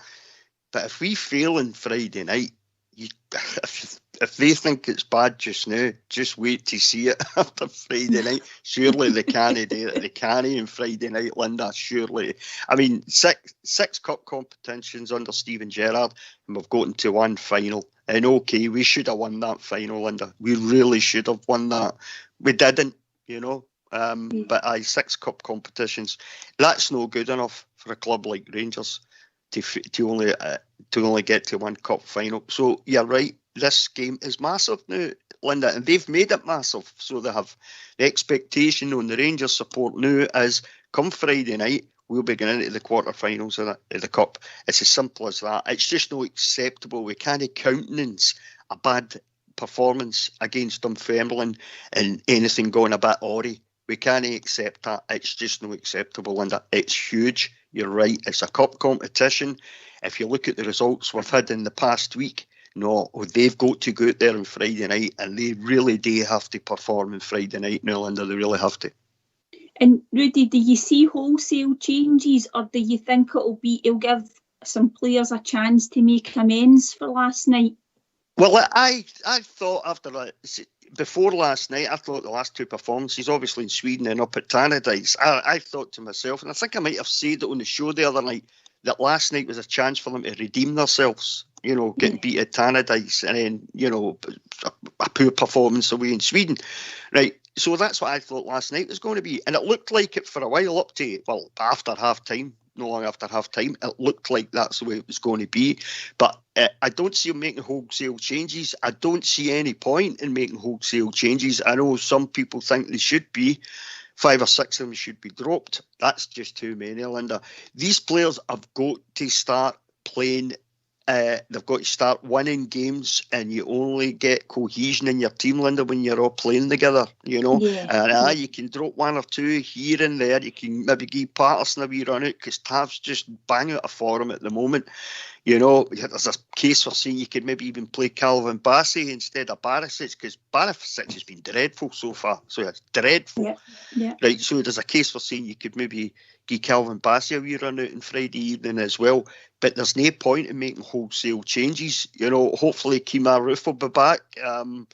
But if we fail on Friday night, if they think it's bad just now, just wait to see it after Friday night. Surely they can't do it. They can't on Friday night, Linda. Surely. I mean, six cup competitions under Steven Gerrard, and we've gotten to one final. And okay, we should have won that final, Linda. We really should have won that. We didn't, you know. But 6 cup competitions, that's no good enough for a club like Rangers to only get to one cup final. So you're right. This game is massive now, Linda, and they've made it massive. So they have the expectation on the Rangers support now is come Friday night, we'll be going into the quarterfinals of the cup. It's as simple as that. It's just not acceptable. We can't countenance a bad performance against Dunfermline and anything going a bit awry. We can't accept that. It's just not acceptable, Linda. It's huge. You're right. It's a cup competition. If you look at the results we've had in the past week, no, they've got to go out there on Friday night, and they really do have to perform on Friday night now, Linda. They really have to. And Rudy, do you see wholesale changes, or do you think it'll give some players a chance to make amends for last night? Well, I thought before last night, I thought the last two performances, obviously in Sweden and up at Tannadice, I thought to myself, and I think I might have said it on the show the other night, that last night was a chance for them to redeem themselves, you know, getting beat at Tannadice and then, you know, a poor performance away in Sweden. Right, so that's what I thought last night was going to be. And it looked like it for a while up to, well, after half-time, no long after half-time, it looked like that's the way it was going to be. But I don't see them making wholesale changes. I don't see any point in making wholesale changes. I know some people think they should be. 5 or 6 of them should be dropped. That's just too many, Linda. These players have got to start playing. They've got to start winning games, and you only get cohesion in your team, Linda, when you're all playing together, you know. Yeah. And you can drop 1 or 2 here and there. You can maybe give Patterson a wee run out because Tav's just bang out of form at the moment. You know, there's a case for saying you could maybe even play Calvin Bassey instead of Barisic, because Barisic has been dreadful so far. So it's dreadful. Yeah. Right, so there's a case for saying you could maybe give Calvin Bassey a wee run out on Friday evening as well. But there's no point in making wholesale changes. You know, hopefully Kemar Roofe will be back. I'm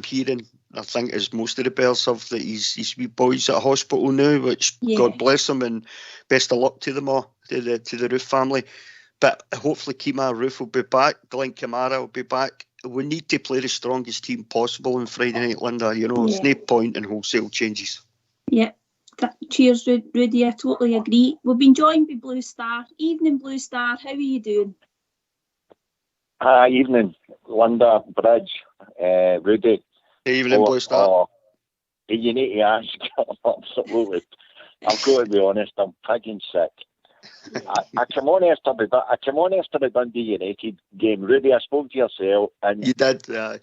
hearing, I think as most of the Bears have, that his wee boy's at a hospital now, which God bless him and best of luck to them all, to the Roofe family. But hopefully Kemar Roofe will be back. Glenn Kamara will be back. We need to play the strongest team possible on Friday night, Linda. You know, there's no point in wholesale changes. Yeah. Cheers, Rudy. I totally agree. We've been joined by Blue Star. Evening, Blue Star. How are you doing? Evening, Linda, Bridge, Rudy. Evening, Blue Star. You need to ask. Absolutely. I've got to be honest, I'm pigging sick. I came on after the Dundee United game. Rudy, I spoke to yourself, and you did. I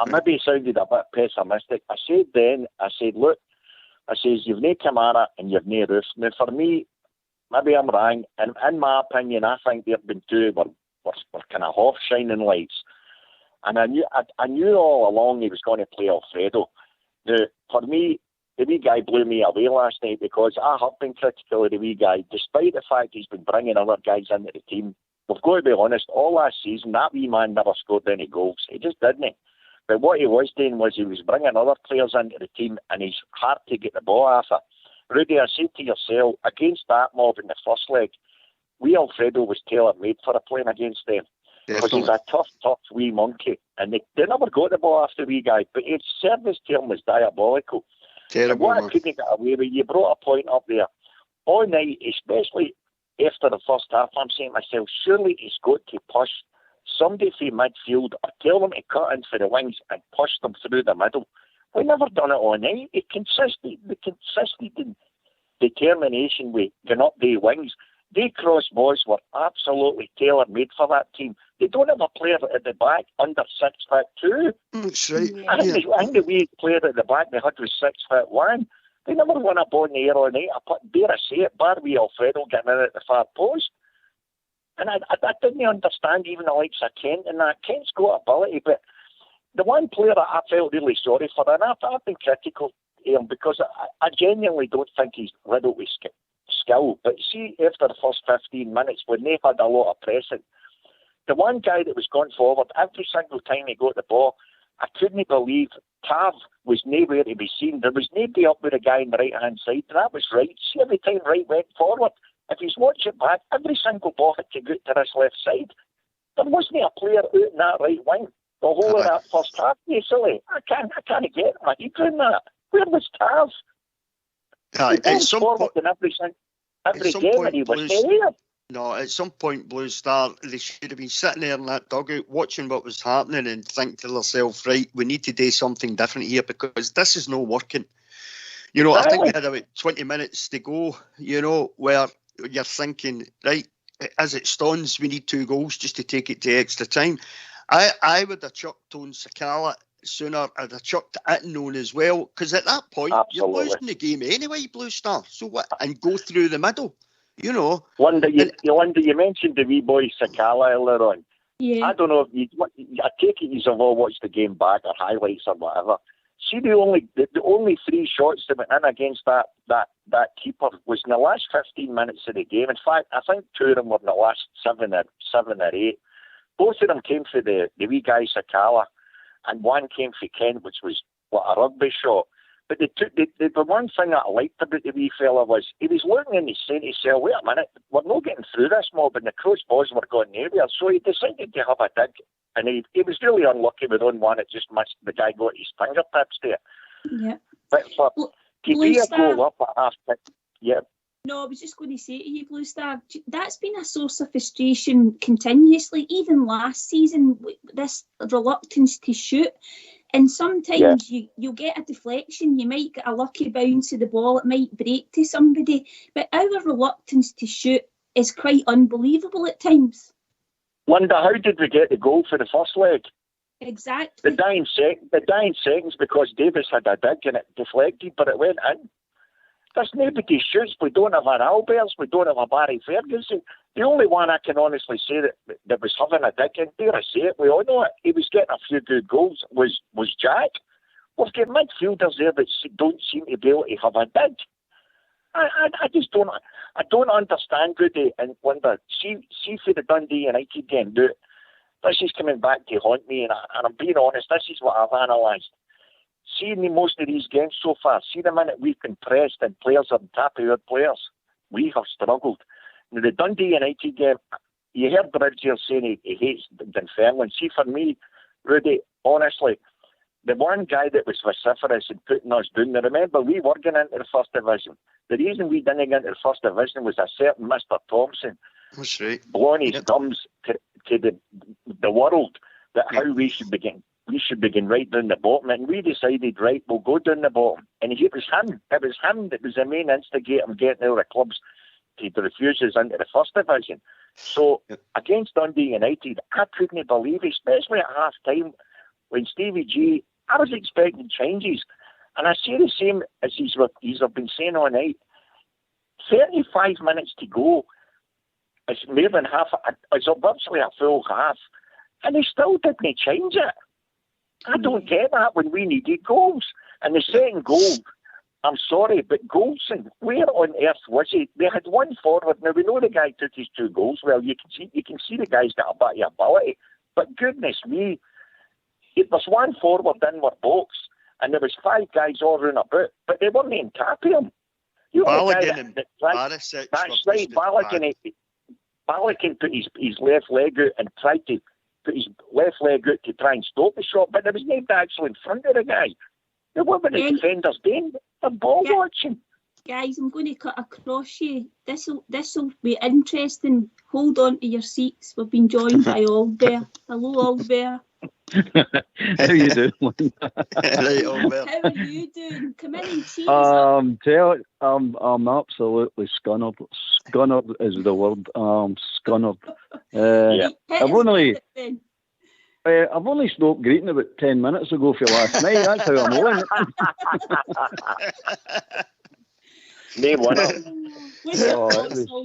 maybe sounded a bit pessimistic. I said, look, you've no Kamara and you've no Roofe. Now, for me, maybe I'm wrong, and in my opinion, I think they've been two were kind of half shining lights. And I knew all along he was going to play Alfredo. Now, for me, the wee guy blew me away last night because I have been critical of the wee guy, despite the fact he's been bringing other guys into the team. We've got to be honest, all last season, that wee man never scored any goals. He just didn't. But what he was doing was he was bringing other players into the team, and he's hard to get the ball off it. Rudy, I said to yourself, against that mob in the first leg, wee Alfredo was tailor-made for playing against them. Because he's a tough wee monkey. And they never got the ball off the wee guy, but his service to him was diabolical. Terrible, and what I couldn't get away with, you brought a point up there. All night, especially after the first half, I'm saying to myself, surely he's got to push somebody from midfield or tell them to cut in for the wings and push them through the middle. We never done it all night. The consistent determination with going up the wings. They cross balls were absolutely tailor-made for that team. They don't have a player at the back under 6'2". That's right. I think the wee player at the back they had was 6'1". They never won a ball in the air all night. Dare I say it, bar wee Alfredo getting in at the far post. And I didn't understand even the likes of Kent and that. Kent's got ability, but the one player that I felt really sorry for, and I've been critical of him because I genuinely don't think he's riddled with skill. But see, after the first 15 minutes, when they had a lot of pressing, the one guy that was going forward, every single time he got the ball, I couldn't believe Tav was nowhere to be seen. There was nobody up with a guy on the right-hand side. That was right. See, every time Wright went forward, if he's watching back, every single ball had to go to this left side. There wasn't a player out in that right wing the whole of that first half, basically. I can't get my head around that. Where was Tav? At some forward in every game, and he was there. No, at some point, Blue Star, they should have been sitting there in that dugout watching what was happening and think to themselves, right, we need to do something different here because this is not working. You know, I think we had about 20 minutes to go, you know, where you're thinking, right, as it stands, we need 2 goals just to take it to extra time. I would have chucked Tone Sakala sooner. I'd have chucked Ittenone as well, because at that point, you're losing the game anyway, Blue Star. So what? And go through the middle, you know. Linda, you mentioned the wee boy Sakala earlier on. Yeah. I don't know if I take it you've all watched the game back or highlights or whatever. See, the only 3 shots that went in against that keeper was in the last 15 minutes of the game. In fact, I think 2 of them were in the last 7 or 8. Both of them came for the wee guy Sakala, and one came for Kent, which was a rugby shot. But the one thing that I liked about the wee fella was he was looking and he's saying to himself, wait a minute, we're not getting through this mob, and the crossbars were going nowhere. So he decided to have a dig. And he was really unlucky with one that just missed. The guy got his fingertips there. Yeah. But for to be a goal up at half time, yeah. No, I was just going to say to you, Blue Star, that's been a source of frustration continuously. Even last season, this reluctance to shoot. And sometimes you'll get a deflection, you might get a lucky bounce of the ball, it might break to somebody. But our reluctance to shoot is quite unbelievable at times. Linda, how did we get the goal for the first leg? Exactly. The dying seconds because Davis had a dig and it deflected, but it went in. There's nobody shoots. We don't have an Alberts. We don't have a Barry Ferguson. The only one I can honestly say that was having a dig, and dare I say it, we all know it, he was getting a few good goals, was Jack. We've got midfielders there that don't seem to be able to have a dig. I just don't. I don't understand, Rudy and Linda. See for the Dundee United game. This is coming back to haunt me, and I'm being honest. This is what I've analysed. Seeing most of these games so far, see the minute we've been pressed and players are on top of our players, we have struggled. Now, the Dundee United game, you heard Bridge here saying he hates Dunfermline. See, for me, Rudy, honestly, the one guy that was vociferous and putting us down, now remember, we were going into the first division. The reason we didn't get into the first division was a certain Mr. Thompson. That's right. Blowing his thumbs to the world that how we should begin. We should begin right down the bottom, and we decided, right, we'll go down the bottom. And it was him that was the main instigator of getting out of clubs to refuse us into the first division. So against Dundee United, I couldn't believe, especially at half time, when Stevie G, I was expecting changes. And I see the same as he's been saying all night. 35 minutes to go. It's more than half, it's virtually a full half. And he still didn't change it. I don't get that when we needed goals. And the second goal, I'm sorry, but Goldson, where on earth was he? They had one forward. Now, we know the guy took his 2 goals. Well, you can see the guy's got a bit of ability. But goodness me, it was one forward in our box, and there was 5 guys all around about, but they weren't even tapping him. Balogun and Barisic. That's right, Balogun put his left leg out and tried to put his left leg out to try and stop the shot, but there was nobody actually in front of the guy. Now, what were the defenders doing? They're ball watching. Guys, I'm going to cut across you. This'll be interesting. Hold on to your seats. We've been joined by Albert. Hello, Albert. How are you doing, Linda? Right, Albert. How are you doing? Come in and cheer us up. I'm absolutely scunnered. Scunnered is the word. Scunnered. I've only stopped greeting about 10 minutes ago for last night. That's how I'm on. Name one. That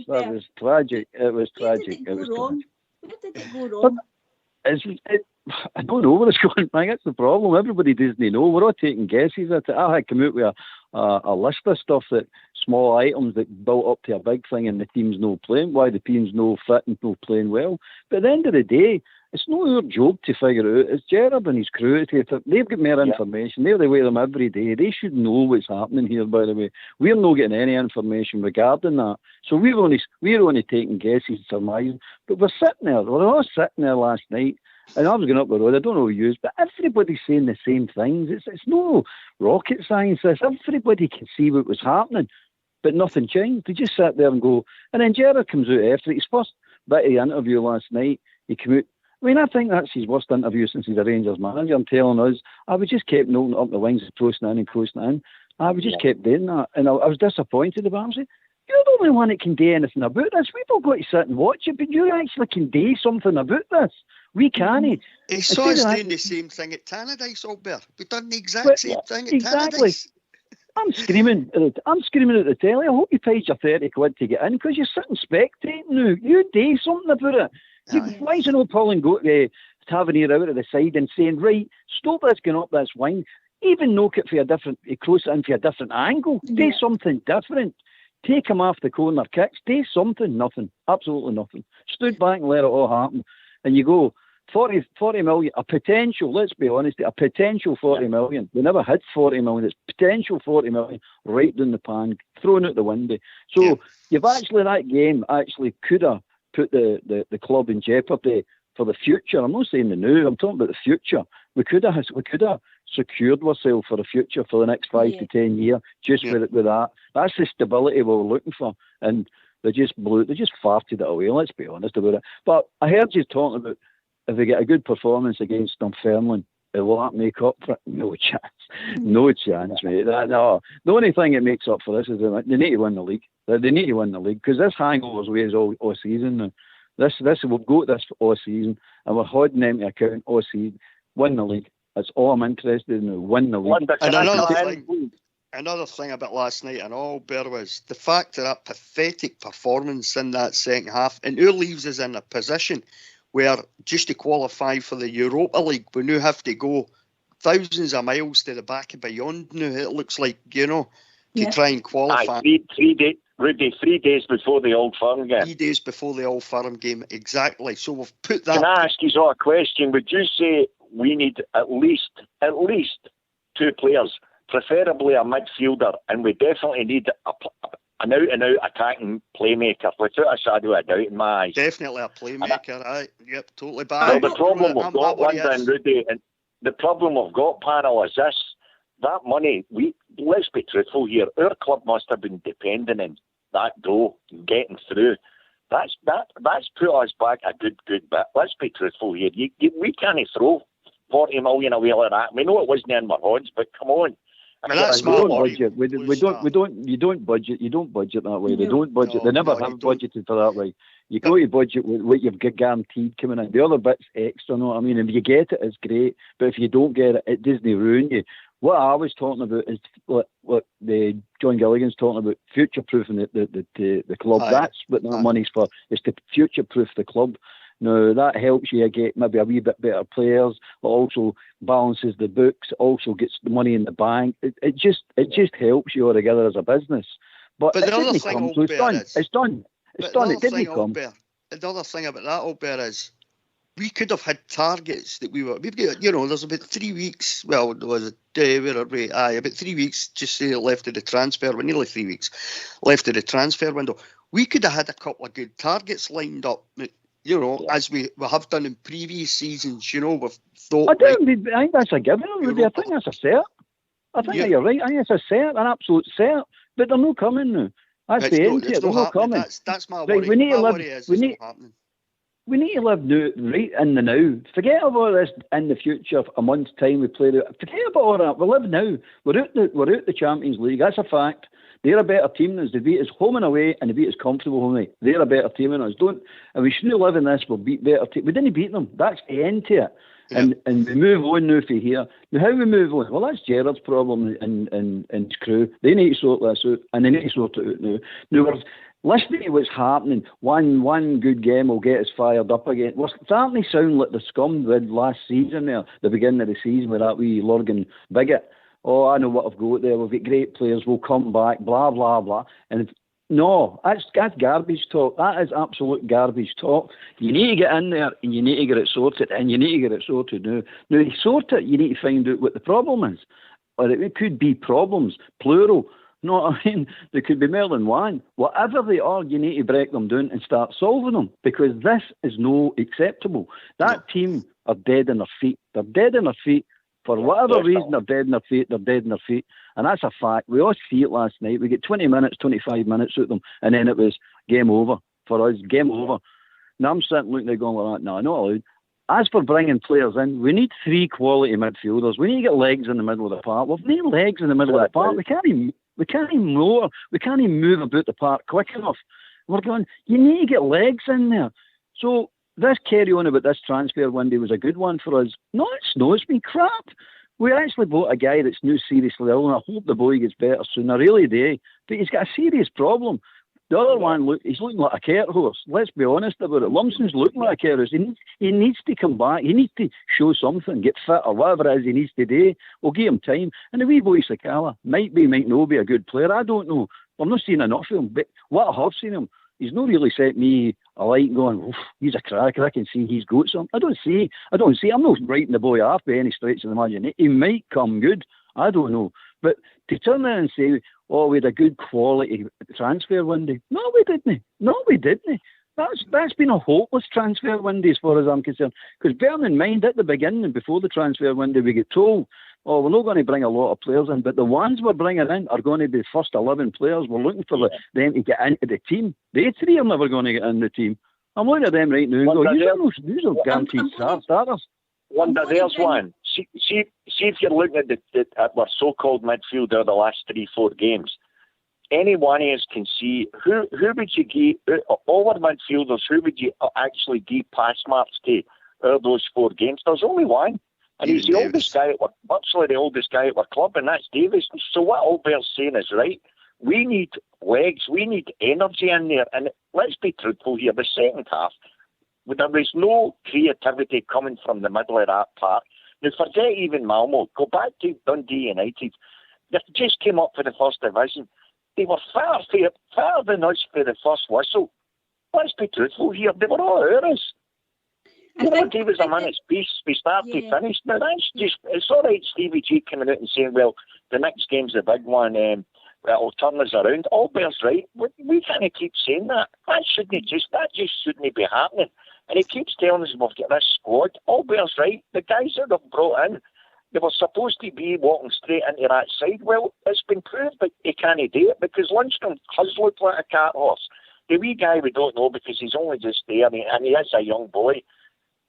was tragic. It was tragic. Where did it go wrong? I don't know where it's going, Mike. That's the problem. Everybody doesn't know. We're all taking guesses at it. I had come out with a list of stuff, that small items that built up to a big thing, and the team's no playing, why the team's no fit and no playing well. But at the end of the day, it's not our job to figure it out. It's Gerrard and his crew. They've got more information. They're there with them every day. They should know what's happening here, by the way. We're not getting any information regarding that. So we're only taking guesses and surmising. But we're sitting there. We're all sitting there last night. And I was going up the road, I don't know who you use, but everybody's saying the same things. It's no rocket science, this. Everybody can see what was happening, but nothing changed. They just sat there and go. And then Gerrard comes out after his first bit of the interview last night. He came out. I mean, I think that's his worst interview since he's a Rangers manager. I'm telling us, I would just kept noting up the wings and crossing in and crossing in. I would just kept doing that. And I was disappointed about him. Saying, you're the only one that can do anything about this. We've all got to sit and watch it, but you actually can do something about this. We can't. He saw us doing the same thing at Tannadice, Albert. We've done the exact same thing at Tannadice. I'm screaming at the telly. I hope you paid your 30 quid to get in, because you're sitting spectating now. You do something about it. Why is it no Paul go to Tavernier out of the side and saying, right, stop this going up this wing, even knock it for a different, close it in for a different angle, do something different. Take him off the corner kicks, do something. Nothing, absolutely nothing. Stood back and let it all happen. And you go, 40 million, a potential, let's be honest, a potential 40 million. We never had 40 million. It's potential 40 million right down the pan, thrown out the window. So you've actually, that game actually could have put the club in jeopardy for the future. I'm not saying the new, I'm talking about the future. We could have secured ourselves for the future for the next 5 to 10 years just with that. That's the stability we were looking for. And they just farted it away, let's be honest about it. But I heard you talking about if they get a good performance against Dunfermline, will that make up for it? No chance. No chance, mate. No. The only thing that makes up for this is they need to win the league. They need to win the league, because this hangover's way is all season now. This we'll go at this all season, and we're holding them to account all season. Win the league. That's all I'm interested in. Win the league. And another thing about last night and all, Bear, was the fact of that pathetic performance in that second half, and who leaves us in a position where just to qualify for the Europa League, we now have to go thousands of miles to the back and beyond now, it looks like, to try and qualify. 3 days, Rudy, 3 days before the Old Firm game. 3 days before the Old Firm game, exactly. So we've put that... Can I ask you a question? Would you say we need at least 2 players, preferably a midfielder, and we definitely need an out-and-out attacking playmaker, without a shadow of a doubt in my eyes? Definitely a playmaker, right? Yep, totally back. Well, the problem we've got, Linda and Rudy, and the problem we've got, panel, is this. That money, let's be truthful here, our club must have been depending on that dough getting through. That's put us back a good bit. Let's be truthful here. We can't throw 40 million away like that. We know it wasn't in our hands, but come on. I mean, that's my budget. You don't budget that way. They don't budget. They never have budgeted for that way. You go to budget with what you've got guaranteed coming in. The other bit's extra, know what I mean? If you get it, it's great. But if you don't get it, it doesn't ruin you. What I was talking about is what the John Gilligan's talking about, future-proofing the club. That's what that money's for, is to future-proof the club. Now, that helps you get maybe a wee bit better players. It also balances the books. It also gets the money in the bank. It just helps you all together as a business. But it didn't come. So it's done. It didn't come. The other thing about that, Albert, is we could have had targets that we've got, there's about 3 weeks, well, there was about 3 weeks just say left of the transfer, nearly 3 weeks left of the transfer window. We could have had a couple of good targets lined up, as we have done in previous seasons, we've thought... I think that's a given, Rudy. I think that's a cert. I think you're right. I think it's a cert, an absolute cert. But they're not coming now. That's the end of it. They're not coming. That's my worry. We need to live now, right in the now. Forget about this in the future. A month's time we play it. Forget about all that. We live now. We're out the Champions League. That's a fact. They're a better team than us. They beat us home and away, and they beat us comfortable home and away. They're a better team than us. And we shouldn't live in this. We'll beat better teams. We didn't beat them. That's the end to it. Yeah. And we move on now from here. Now, how we move on? Well, that's Gerrard's problem and his crew. They need to sort this out, and they need to sort it out now. Now, Listening to what's happening, one good game will get us fired up again. We're starting to sound like the scum did last season there, the beginning of the season with that wee Lurgan bigot. Oh, I know what I've got there. We've got great players. We'll come back, blah, blah, blah. And no, that's garbage talk. That is absolute garbage talk. You need to get in there and you need to get it sorted, and you need to get it sorted now. Now, to sort it, you need to find out what the problem is. Or it could be problems, plural. No, I mean, there could be more than one. Whatever they are, you need to break them down and start solving them, because this is no acceptable. That team are dead on their feet. They're dead on their feet. For whatever reason, they're dead on their feet. They're dead on their feet. And that's a fact. We all see it last night. We get 20 minutes, 25 minutes out of them, and then it was game over. For us, game over. Now I'm sitting looking at it going like that. No, not allowed. As for bringing players in, we need 3 quality midfielders. We need to get legs in the middle of the park. We've no legs in the middle of the park. We can't even motor. We can't even move about the park quick enough. We're going, you need to get legs in there. So this carry on about this transfer window was a good one for us. No, it's been crap. We actually bought a guy that's now seriously ill, and I hope the boy gets better soon. I really do. But he's got a serious problem. The other one, he's looking like a cart horse. Let's be honest about it. Lumsden's looking like a cart horse. He needs to come back. He needs to show something, get fit or whatever it is he needs to do. We'll give him time. And the wee boy Sakala might not be a good player. I don't know. I'm not seeing enough of him. But what I have seen him, he's not really set me alight going, oof, he's a cracker. I can see he's got something. I don't see. I'm not writing the boy off by any stretch of the imagination. He might come good. I don't know. But to turn around and say, oh, we had a good quality transfer window. No, we didn't. That's been a hopeless transfer window as far as I'm concerned. Because bearing in mind, at the beginning, before the transfer window, we get told, oh, we're not going to bring a lot of players in, but the ones we're bringing in are going to be the first 11 players. We're looking for them to get into the team. They 3 are never going to get in the team. I'm looking at them right now and go, these are guaranteed starters. Wonder, there's one. See if you're looking at our so-called midfielder the last 3-4 games. Any one of us can see who would you give, all our midfielders, who would you actually give pass marks to those 4 games? There's only one. And he's the oldest guy virtually the oldest guy at our club, and that's Davis. So what Albert's saying is right. We need legs, we need energy in there. And let's be truthful here, the second half, there was no creativity coming from the middle of that park. Now, forget even Malmo. Go back to Dundee United. They just came up for the first division. They were far than us for the first whistle. Let's be truthful here. They were all ours. He was a minute's piece. We start to finish. Now, that's just, it's all right, Stevie G coming out and saying, well, the next game's the big one. It'll turn us around. Albert's right. We can't keep saying that. That just shouldn't be happening. And he keeps telling us we've got this squad. Albert's right. The guys that they've brought in, they were supposed to be walking straight into that side. Well, it's been proved that he can't do it because Lundstrom has looked like a cart horse. The wee guy we don't know because he's only just there and he is a young boy.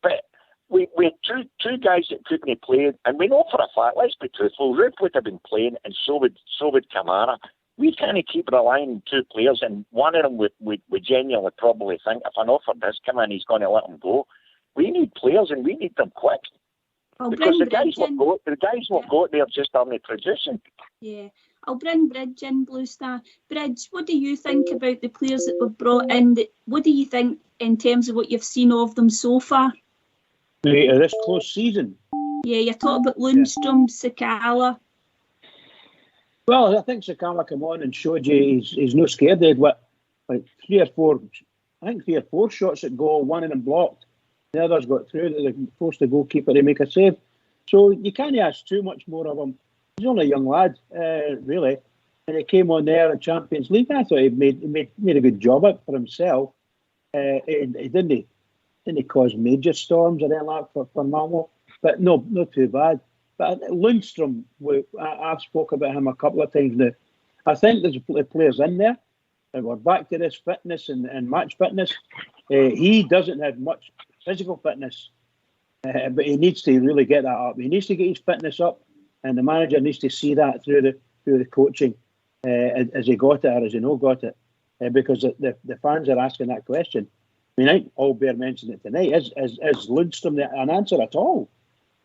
But we had two guys that couldn't have played, and we know for a fact, let's be truthful, Roop would have been playing and so would Kamara. We can't keep relying on 2 players, and one of them would genuinely probably think if an offer does come in, he's going to let them go. We need players, and we need them quick. Because the guys won't go there just only producing. Yeah, I'll bring Bridge in, Blue Star. Bridge, what do you think about the players that we've brought in? What do you think in terms of what you've seen of them so far? This close season? Yeah, you're talking about Lundstrom, Sakala. Well, I think Sakala came on and showed you he's no scared. They had like 3 or 4 shots at goal, one of them blocked. The others got through. They forced the goalkeeper to make a save. So you can't ask too much more of him. He's only a young lad, really. And he came on there in Champions League. I thought he made a good job of it for himself. He didn't cause major storms or anything like that for Malmo. But no, not too bad. But Lundstrom, I've spoke about him a couple of times now. I think there's players in there, and we're back to this fitness and match fitness. He doesn't have much physical fitness, but he needs to really get that up. He needs to get his fitness up, and the manager needs to see that through the coaching, as he got it or as he not got it, because the fans are asking that question. I mean, I think Albert mentioned it tonight. Is Lundstrom an answer at all?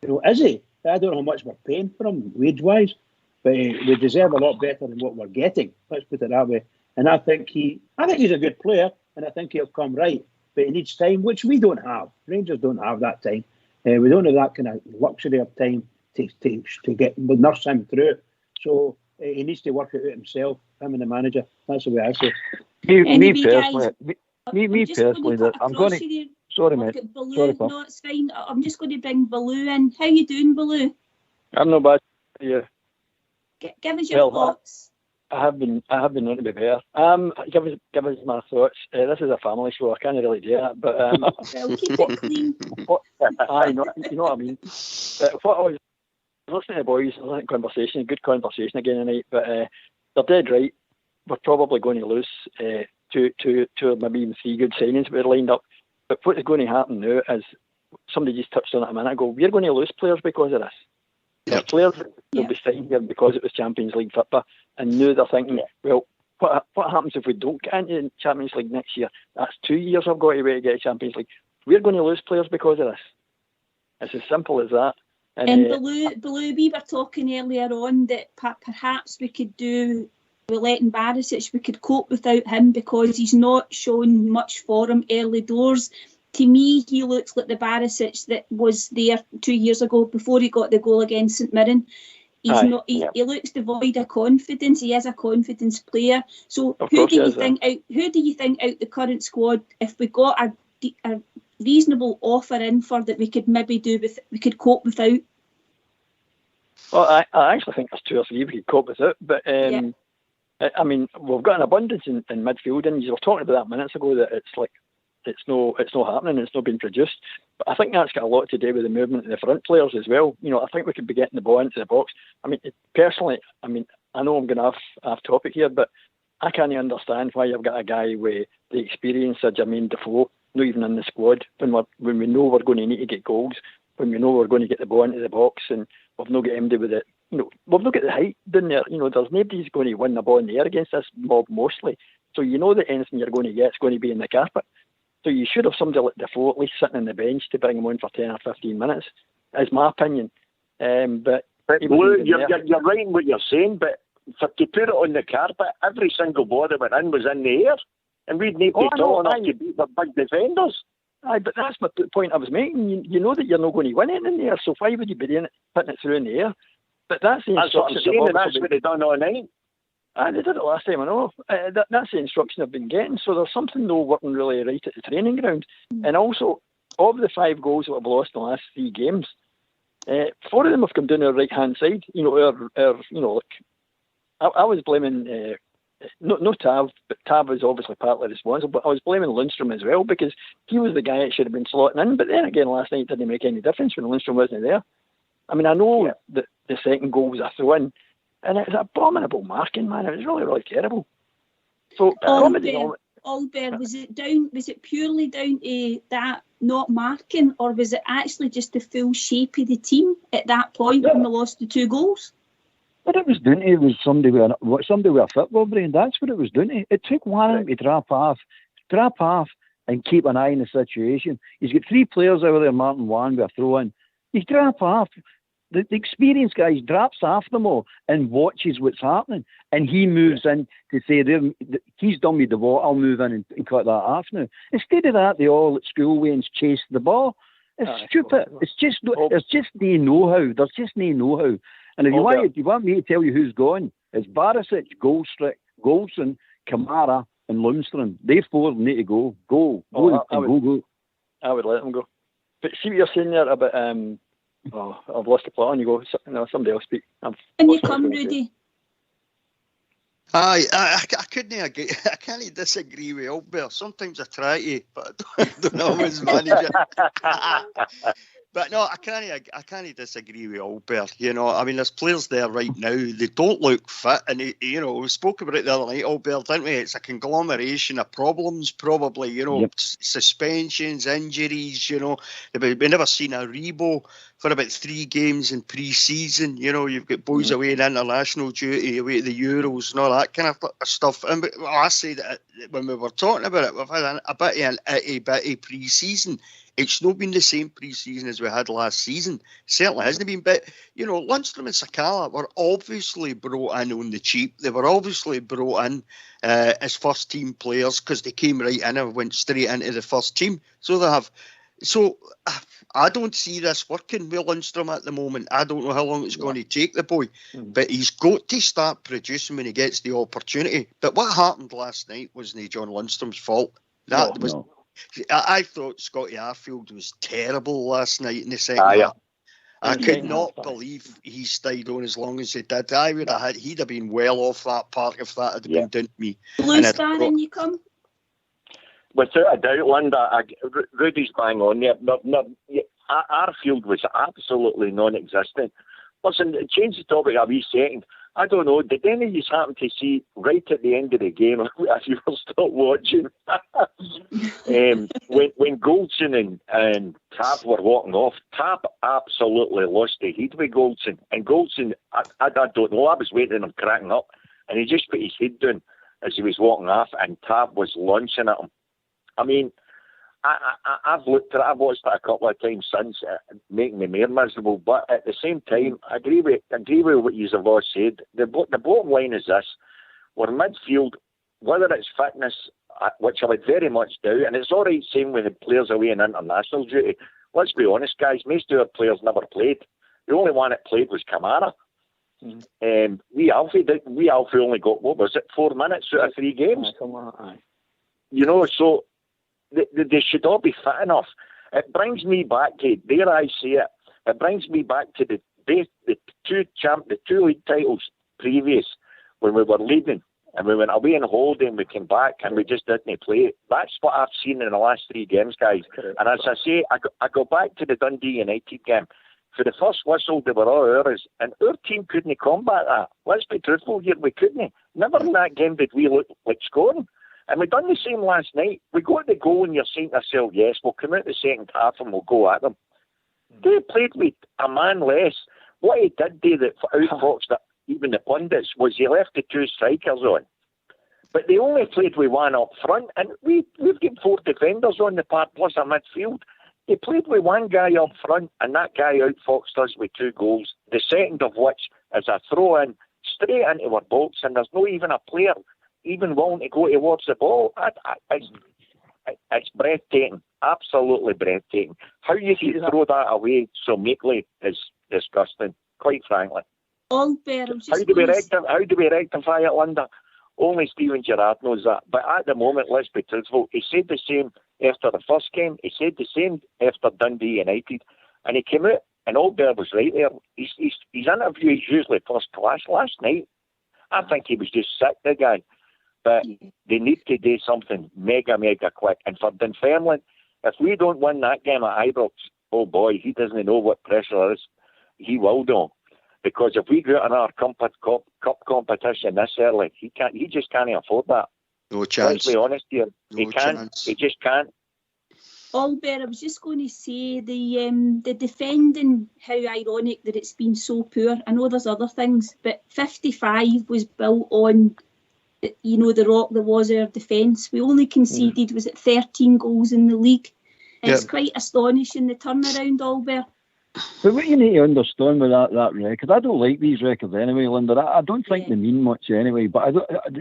Is he? I don't know how much we're paying for him wage-wise, but we deserve a lot better than what we're getting. Let's put it that way. And I think he's a good player, and I think he'll come right. But he needs time, which we don't have. Rangers don't have that time. We don't have that kind of luxury of time to nurse him through. So he needs to work it out himself, him and the manager. That's the way I see it. Me personally, that I'm going to... Sorry, mate. Sorry, no, it's fine. I'm just going to bring Baloo in. How you doing, Baloo? I'm not bad. Yeah. Give us your thoughts. I have been on to be better. Give us my thoughts. This is a family show. I can't really do that, but well, keep it clean. You know what I mean. What I was listening to the boys, good conversation again tonight. But they're dead right. We're probably going to lose two, maybe even 3 good signings we're lined up. But what is going to happen now is, somebody just touched on it a minute ago, we're going to lose players because of this. There's players that will be signed here because it was Champions League football, and now they're thinking, well, what happens if we don't get into the Champions League next year? That's 2 years I've got to wait to get a Champions League. We're going to lose players because of this. It's as simple as that. And Baloo, we were talking earlier on that perhaps we could do with letting Barisic, we could cope without him because he's not shown much for him early doors. To me, he looks like the Barisic that was there 2 years ago before he got the goal against St Mirren. He looks devoid of confidence. He is a confidence player. So who do you think out the current squad, if we got a reasonable offer in for that we could maybe we could cope without? Well, I actually think there's 2 or 3 we could cope without, but I mean, we've got an abundance in midfield, and you were talking about that minutes ago that it's not happening, it's not being produced. But I think that's got a lot to do with the movement of the front players as well. You know, I think we could be getting the ball into the box. I mean, personally, I know I'm going to have off topic here, but I can't understand why you've got a guy with the experience of Jermaine Defoe not even in the squad when we know we're going to need to get goals, when we know we're going to get the ball into the box, and we've not got MD with it. You know, we've not got the height down there. You know, there's nobody who's going to win the ball in the air against this mob mostly. So you know that anything you're going to get is going to be in the carpet. So you should have somebody like Defoe at least sitting on the bench to bring him on for 10 or 15 minutes, is my opinion. But Lou, you're right in what you're saying, but to put it on the carpet, every single ball that went in was in the air, and we'd need to talk enough to beat the big defenders. Aye, but that's my point I was making. You know that you're not going to win it in the air, so why would you be doing it, putting it through in the air? But that's the instruction. That's what I'm saying, and that's what they've done all night. They did it last time, I know. That's the instruction I've been getting. So there's something though working really right at the training ground. And also, of the 5 goals that we've lost in the last 3 games, 4 of them have come down our right-hand side. You know, I was blaming, not Tav, but Tav was obviously partly responsible, but I was blaming Lundstrom as well, because he was the guy that should have been slotting in. But then again, last night it didn't make any difference when Lundstrom wasn't there. I mean, I know that the second goal was a throw-in, and it was abominable marking, man. It was really, really terrible. So, Albert, was it purely down to that not marking, or was it actually just the full shape of the team at that point when we lost the 2 goals? But it was down to somebody with a football brain. That's what it was doing to. It took one of them to drop off and keep an eye on the situation. He's got 3 players over there, Martin Wan, with a throw-in. He's drop off. The experienced guy drops off them all and watches what's happening. And he moves in to say, he's done with the ball, I'll move in and cut that off now. Instead of that, they all at school ways chase the ball. It's stupid. It's just no know-how. There's just no know-how. And if you want me to tell you who's gone, it's Barisic, Goldson, Kamara and Lundstrom. They 4 need to go. Go. I would let them go. But see what you're saying there about... I've lost the plot on. You go. No, somebody else speak. And you come, Rudy. Aye, I couldn't agree. I can't disagree with Albert. Sometimes I try to, but I don't always manage it. But no, I can't disagree with Albert. You know, I mean, there's players there right now. They don't look fit, and we spoke about it the other night, Albert, didn't we? It's a conglomeration of problems, probably. You know, suspensions, injuries. You know, we've never seen a Rebo for about 3 games in pre-season. You know, you've got boys away in international duty, away at the Euros and all that kind of stuff. And I say that when we were talking about it, we've had a bitty pre-season. It's not been the same pre-season as we had last season. Certainly hasn't been. But, you know, Lundstram and Sakala were obviously brought in on the cheap. They were obviously brought in as first-team players because they came right in and went straight into the first team. So they have... So I don't see this working with Lundstram at the moment. I don't know how long it's going to take the boy, but he's got to start producing when he gets the opportunity. But what happened last night wasn't John Lundstram's fault. I thought Scotty Arfield was terrible last night in the second half. I could not believe he stayed on as long as he did. He'd have been well off that park if that had been done to me. Blue Star, in you come. Without a doubt, Linda, Rudy's bang on there. Arfield was absolutely non-existent. Listen, change the topic a wee second. I don't know, did any of you happen to see right at the end of the game, if you were still watching, when Goldson and Tapp were walking off, Tapp absolutely lost the head with Goldson. And Goldson, I don't know, I was waiting on him cracking up, and he just put his head down as he was walking off, and Tapp was launching at him. I mean, I've watched it a couple of times since, making me more miserable. But at the same time, I agree with what you have all said. The bottom line is this: we're midfield, whether it's fitness, which I would very much doubt, and it's all right saying when the players away in international duty. Let's be honest, guys. Most of our players never played. The only one that played was Kamara. We Alfie only got, what was it, 4 minutes out of 3 games. You know, so. They should all be fit enough. It brings me back to, dare I say it, it brings me back to the 2 league titles previous when we were leading and we went away on holiday and we came back and we just didn't play. That's what I've seen in the last 3 games, guys. And as I say, I go back to the Dundee United game. For the first whistle, they were all ours, and our team couldn't combat that. Let's be truthful here, we couldn't. Never in that game did we look like scoring. And we done the same last night. We got the goal and you're saying to yourself, yes, we'll come out the second half and we'll go at them. They played with a man less. What he did do that outfoxed even the pundits was he left the 2 strikers on. But they only played with 1 up front, and we've got 4 defenders on the park plus a midfield. They played with 1 guy up front, and that guy outfoxed us with 2 goals, the second of which is a throw-in straight into our box, and there's not even a player even willing to go towards the ball. It's breathtaking, absolutely breathtaking. How you can throw that away so meekly is disgusting, quite frankly. How do we rectify it, Linda? Only Steven Gerrard knows that. But at the moment, let's be truthful, he said the same after the first game, he said the same after Dundee United, and he came out, and Albert was right there. His interview is usually first class. Last night, I think he was just sick, the guy. But they need to do something mega quick. And for Dunfermline, if we don't win that game at Ibrox, oh boy, he doesn't know what pressure is. He will know. Because if we go out in our cup competition this early, he just can't afford that. No chance. Let's be honest here. He just can't. Albert, I was just going to say the defending, how ironic that it's been so poor. I know there's other things, but 55 was built on, you know, the rock that was our defence. We only conceded, was it 13 goals in the league? It's quite astonishing, the turnaround, Albert. But what you need to understand with that record, I don't like these records anyway, Linda. I don't think they mean much anyway, but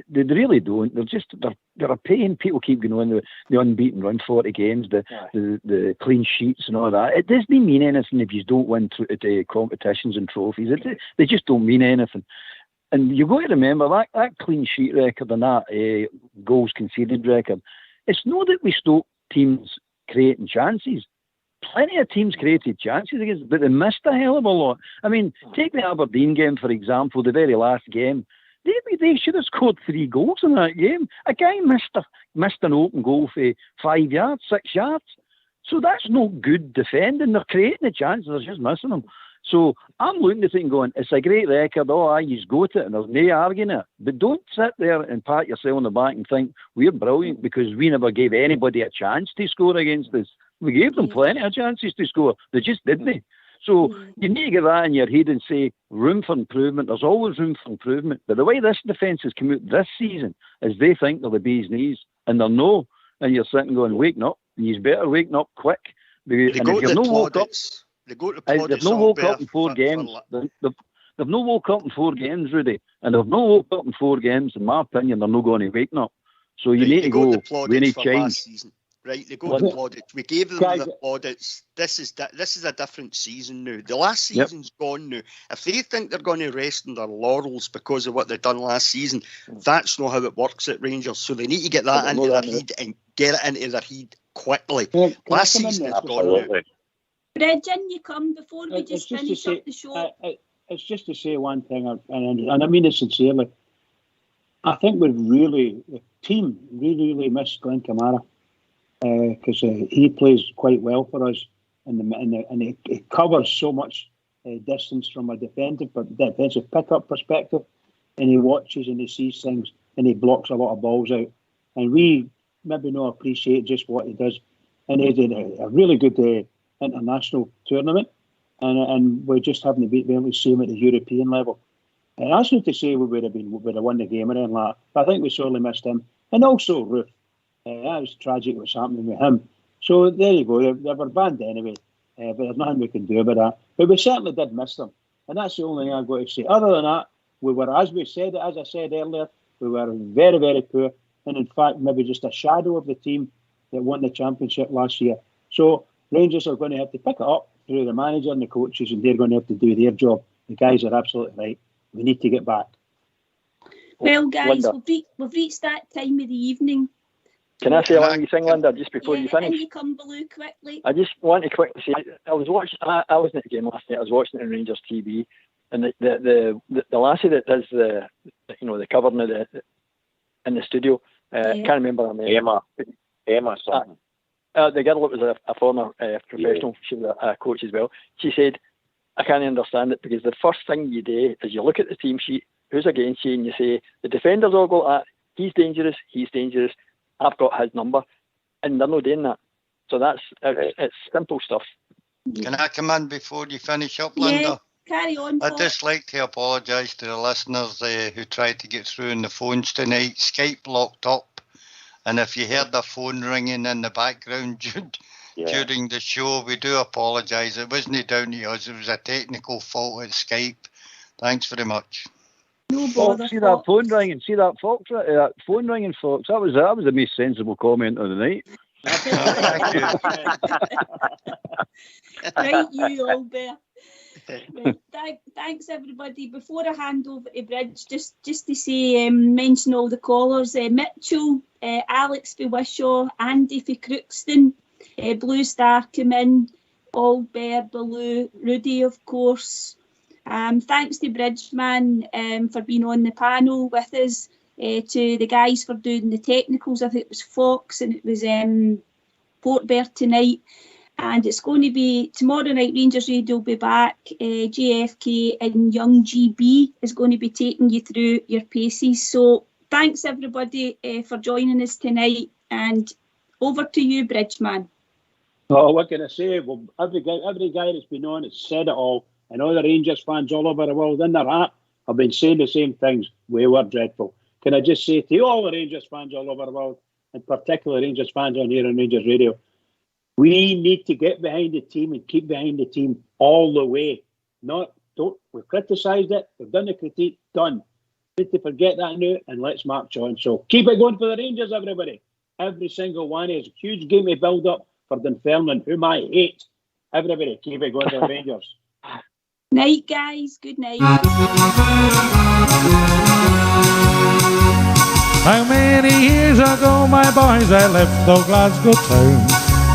they really don't. They're a pain. People keep going on the unbeaten run, 40 games, the clean sheets and all that. It doesn't mean anything if you don't win the competitions and trophies. They just don't mean anything. And you've got to remember that clean sheet record and that goals conceded record, it's not that we stop teams creating chances. Plenty of teams created chances against, but they missed a hell of a lot. I mean, take the Aberdeen game, for example, the very last game. They should have scored 3 goals in that game. A guy missed an open goal for 5 yards, 6 yards. So that's no good defending. They're creating the chances, they're just missing them. So I'm looking at it and going, it's a great record, you've got it, and there's no arguing it. But don't sit there and pat yourself on the back and think, we're brilliant because we never gave anybody a chance to score against us. We gave them plenty of chances to score. They just didn't. So you need to get that in your head and say, room for improvement. There's always room for improvement. But the way this defence has come out this season is they think they're the bee's knees, and they're no. And you're sitting going, waking up. And you better waking up quick. They And go if to you've the no woke up, plaudits. They go to they've plaudits. no woke Albert, up in 4 for games. that. They've no woke up in 4 games, Rudy. And they've no woke up in 4 games, in my opinion, they're not going to waken up. So you Right, need they to go go to the we need plaudits for change. last season. Right, they go to the plaudits. We gave them the plaudits. This is a different season now. The last season's gone now. If they think they're going to rest on their laurels because of what they've done last season, that's not how it works at Rangers. So they need to get that into their head and get it into their head quickly. Last season is gone now. Bridge, in you come before we just finish up the show. It's just to say one thing, and I mean it sincerely. I think the team really missed Glenn Kamara because he plays quite well for us, and he covers so much distance from a defensive pickup perspective, and he watches and he sees things and he blocks a lot of balls out, and we maybe not appreciate just what he does, and he did a really good international tournament, and we just haven't been able to see him at the European level. And that's not to say we would have won the game or anything like that, but I think we sorely missed him. And also Ruth. That was tragic what's happening with him. So there you go. They were banned anyway, but there's nothing we can do about that. But we certainly did miss them. And that's the only thing I've got to say. Other than that, we were, as I said earlier, we were very, very poor. And in fact, maybe just a shadow of the team that won the championship last year. So Rangers are going to have to pick it up through the manager and the coaches, and they're going to have to do their job. The guys are absolutely right. We need to get back. Well, guys, Linda. we've reached that time of the evening. Can I say one wee thing, Linda, just before you finish? And you come below quickly. I just want to quickly say, I wasn't at the game last night. I was watching it on Rangers TV, and the lassie that does the covering of in the studio, can't remember her name. Emma something. The girl that was a former professional, she was a coach as well. She said, I can't understand it because the first thing you do is you look at the team sheet, who's against you, and you say, the defenders all go at, he's dangerous, I've got his number, and they're not doing that. So it's simple stuff. Can I come in before you finish up, Linda? Yeah, carry on. I'd just like to apologise to the listeners who tried to get through on the phones tonight. Skype locked up, and if you heard the phone ringing in the background during the show, we do apologise. It wasn't down to us. It was a technical fault with Skype. Thanks very much. No bother. See that phone ringing? See that Fox? That phone ringing, Fox? That was the most sensible comment of the night. Right, you Albert. Right, thanks everybody. Before I hand over to Bridge, just to say, mention all the callers: Mitchell, Alex for Wishaw, Andy for Crookston, Blue Star come in, Albert, Baloo, Rudy, of course. Thanks to Bridgeman for being on the panel with us. To the guys for doing the technicals. I think it was Fox and it was Portbear tonight. And it's going to be tomorrow night. Rangers Radio will be back. JFK and Young GB is going to be taking you through your paces. So thanks everybody for joining us tonight. And over to you, Bridgeman. Oh, what can I say? Well, every guy that's been on has said it all. And all the Rangers fans all over the world in their heart have been saying the same things. We were dreadful. Can I just say to all the Rangers fans all over the world, and particularly Rangers fans on here on Rangers Radio, we need to get behind the team and keep behind the team all the way. We've criticised it, we've done the critique, done. We need to forget that now and let's march on. So keep it going for the Rangers, everybody. Every single one is a huge game of build up for Dunfermline, whom I hate. Everybody, keep it going for the Rangers. Night, guys. Good night. How many years ago, my boys, I left the Glasgow town.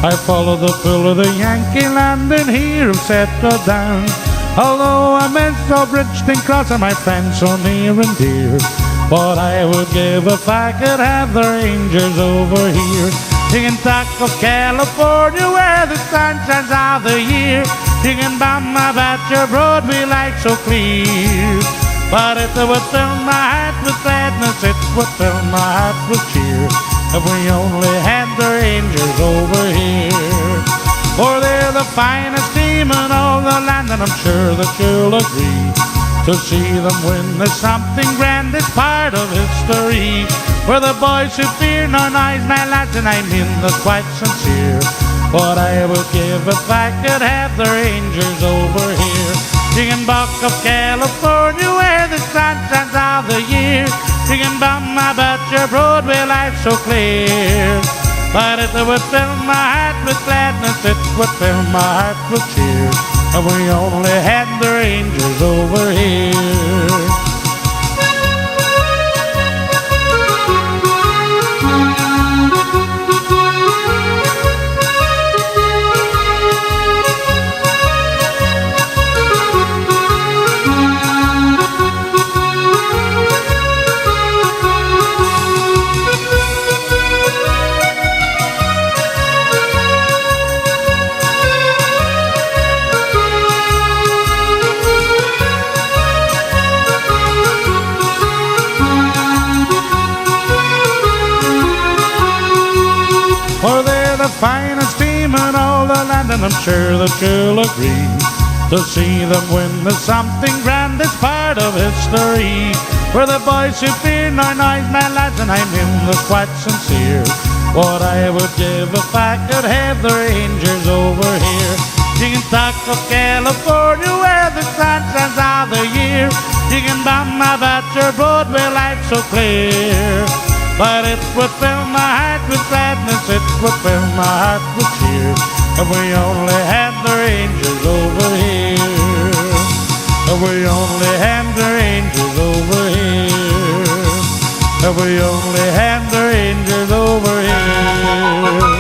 I followed the pull of the Yankee land and here I'm settled down. Although I met so Bridgeton Cross and my friends so near and dear, but I would give if I could have the Rangers over here. You can talk of California where the sun shines all the year. You can bomb about your Broadway lights so clear. But if it would fill my heart with sadness, it would fill my heart with cheer if we only had the Rangers over here. For they're the finest team in all the land, and I'm sure that you'll agree. To see them win is something grand, it's part of history. We're the boys who fear no noise, my lads, and I mean that's quite sincere. What I would give if I could have the Rangers over here. Higginbuck of California, where the sun shines all the year. Higginbum about your Broadway life so clear. But it would fill my heart with gladness, it would fill my heart with cheer. And we only had the Rangers over here. For they're the finest team in all the land, and I'm sure that you'll agree. To see them win is something grand, it's part of history. We're the boys who fear no noise, my lads, and I mean this quite sincere. What I would give if I could have the Rangers over here. You can talk of California, where the sun shines all the year. You can bum about your Broadway life so clear. But it would fill my heart with gladness, it would fill my heart with cheer. If we only had the Rangers over here. If we only had the Rangers over here. If we only had the Rangers over here.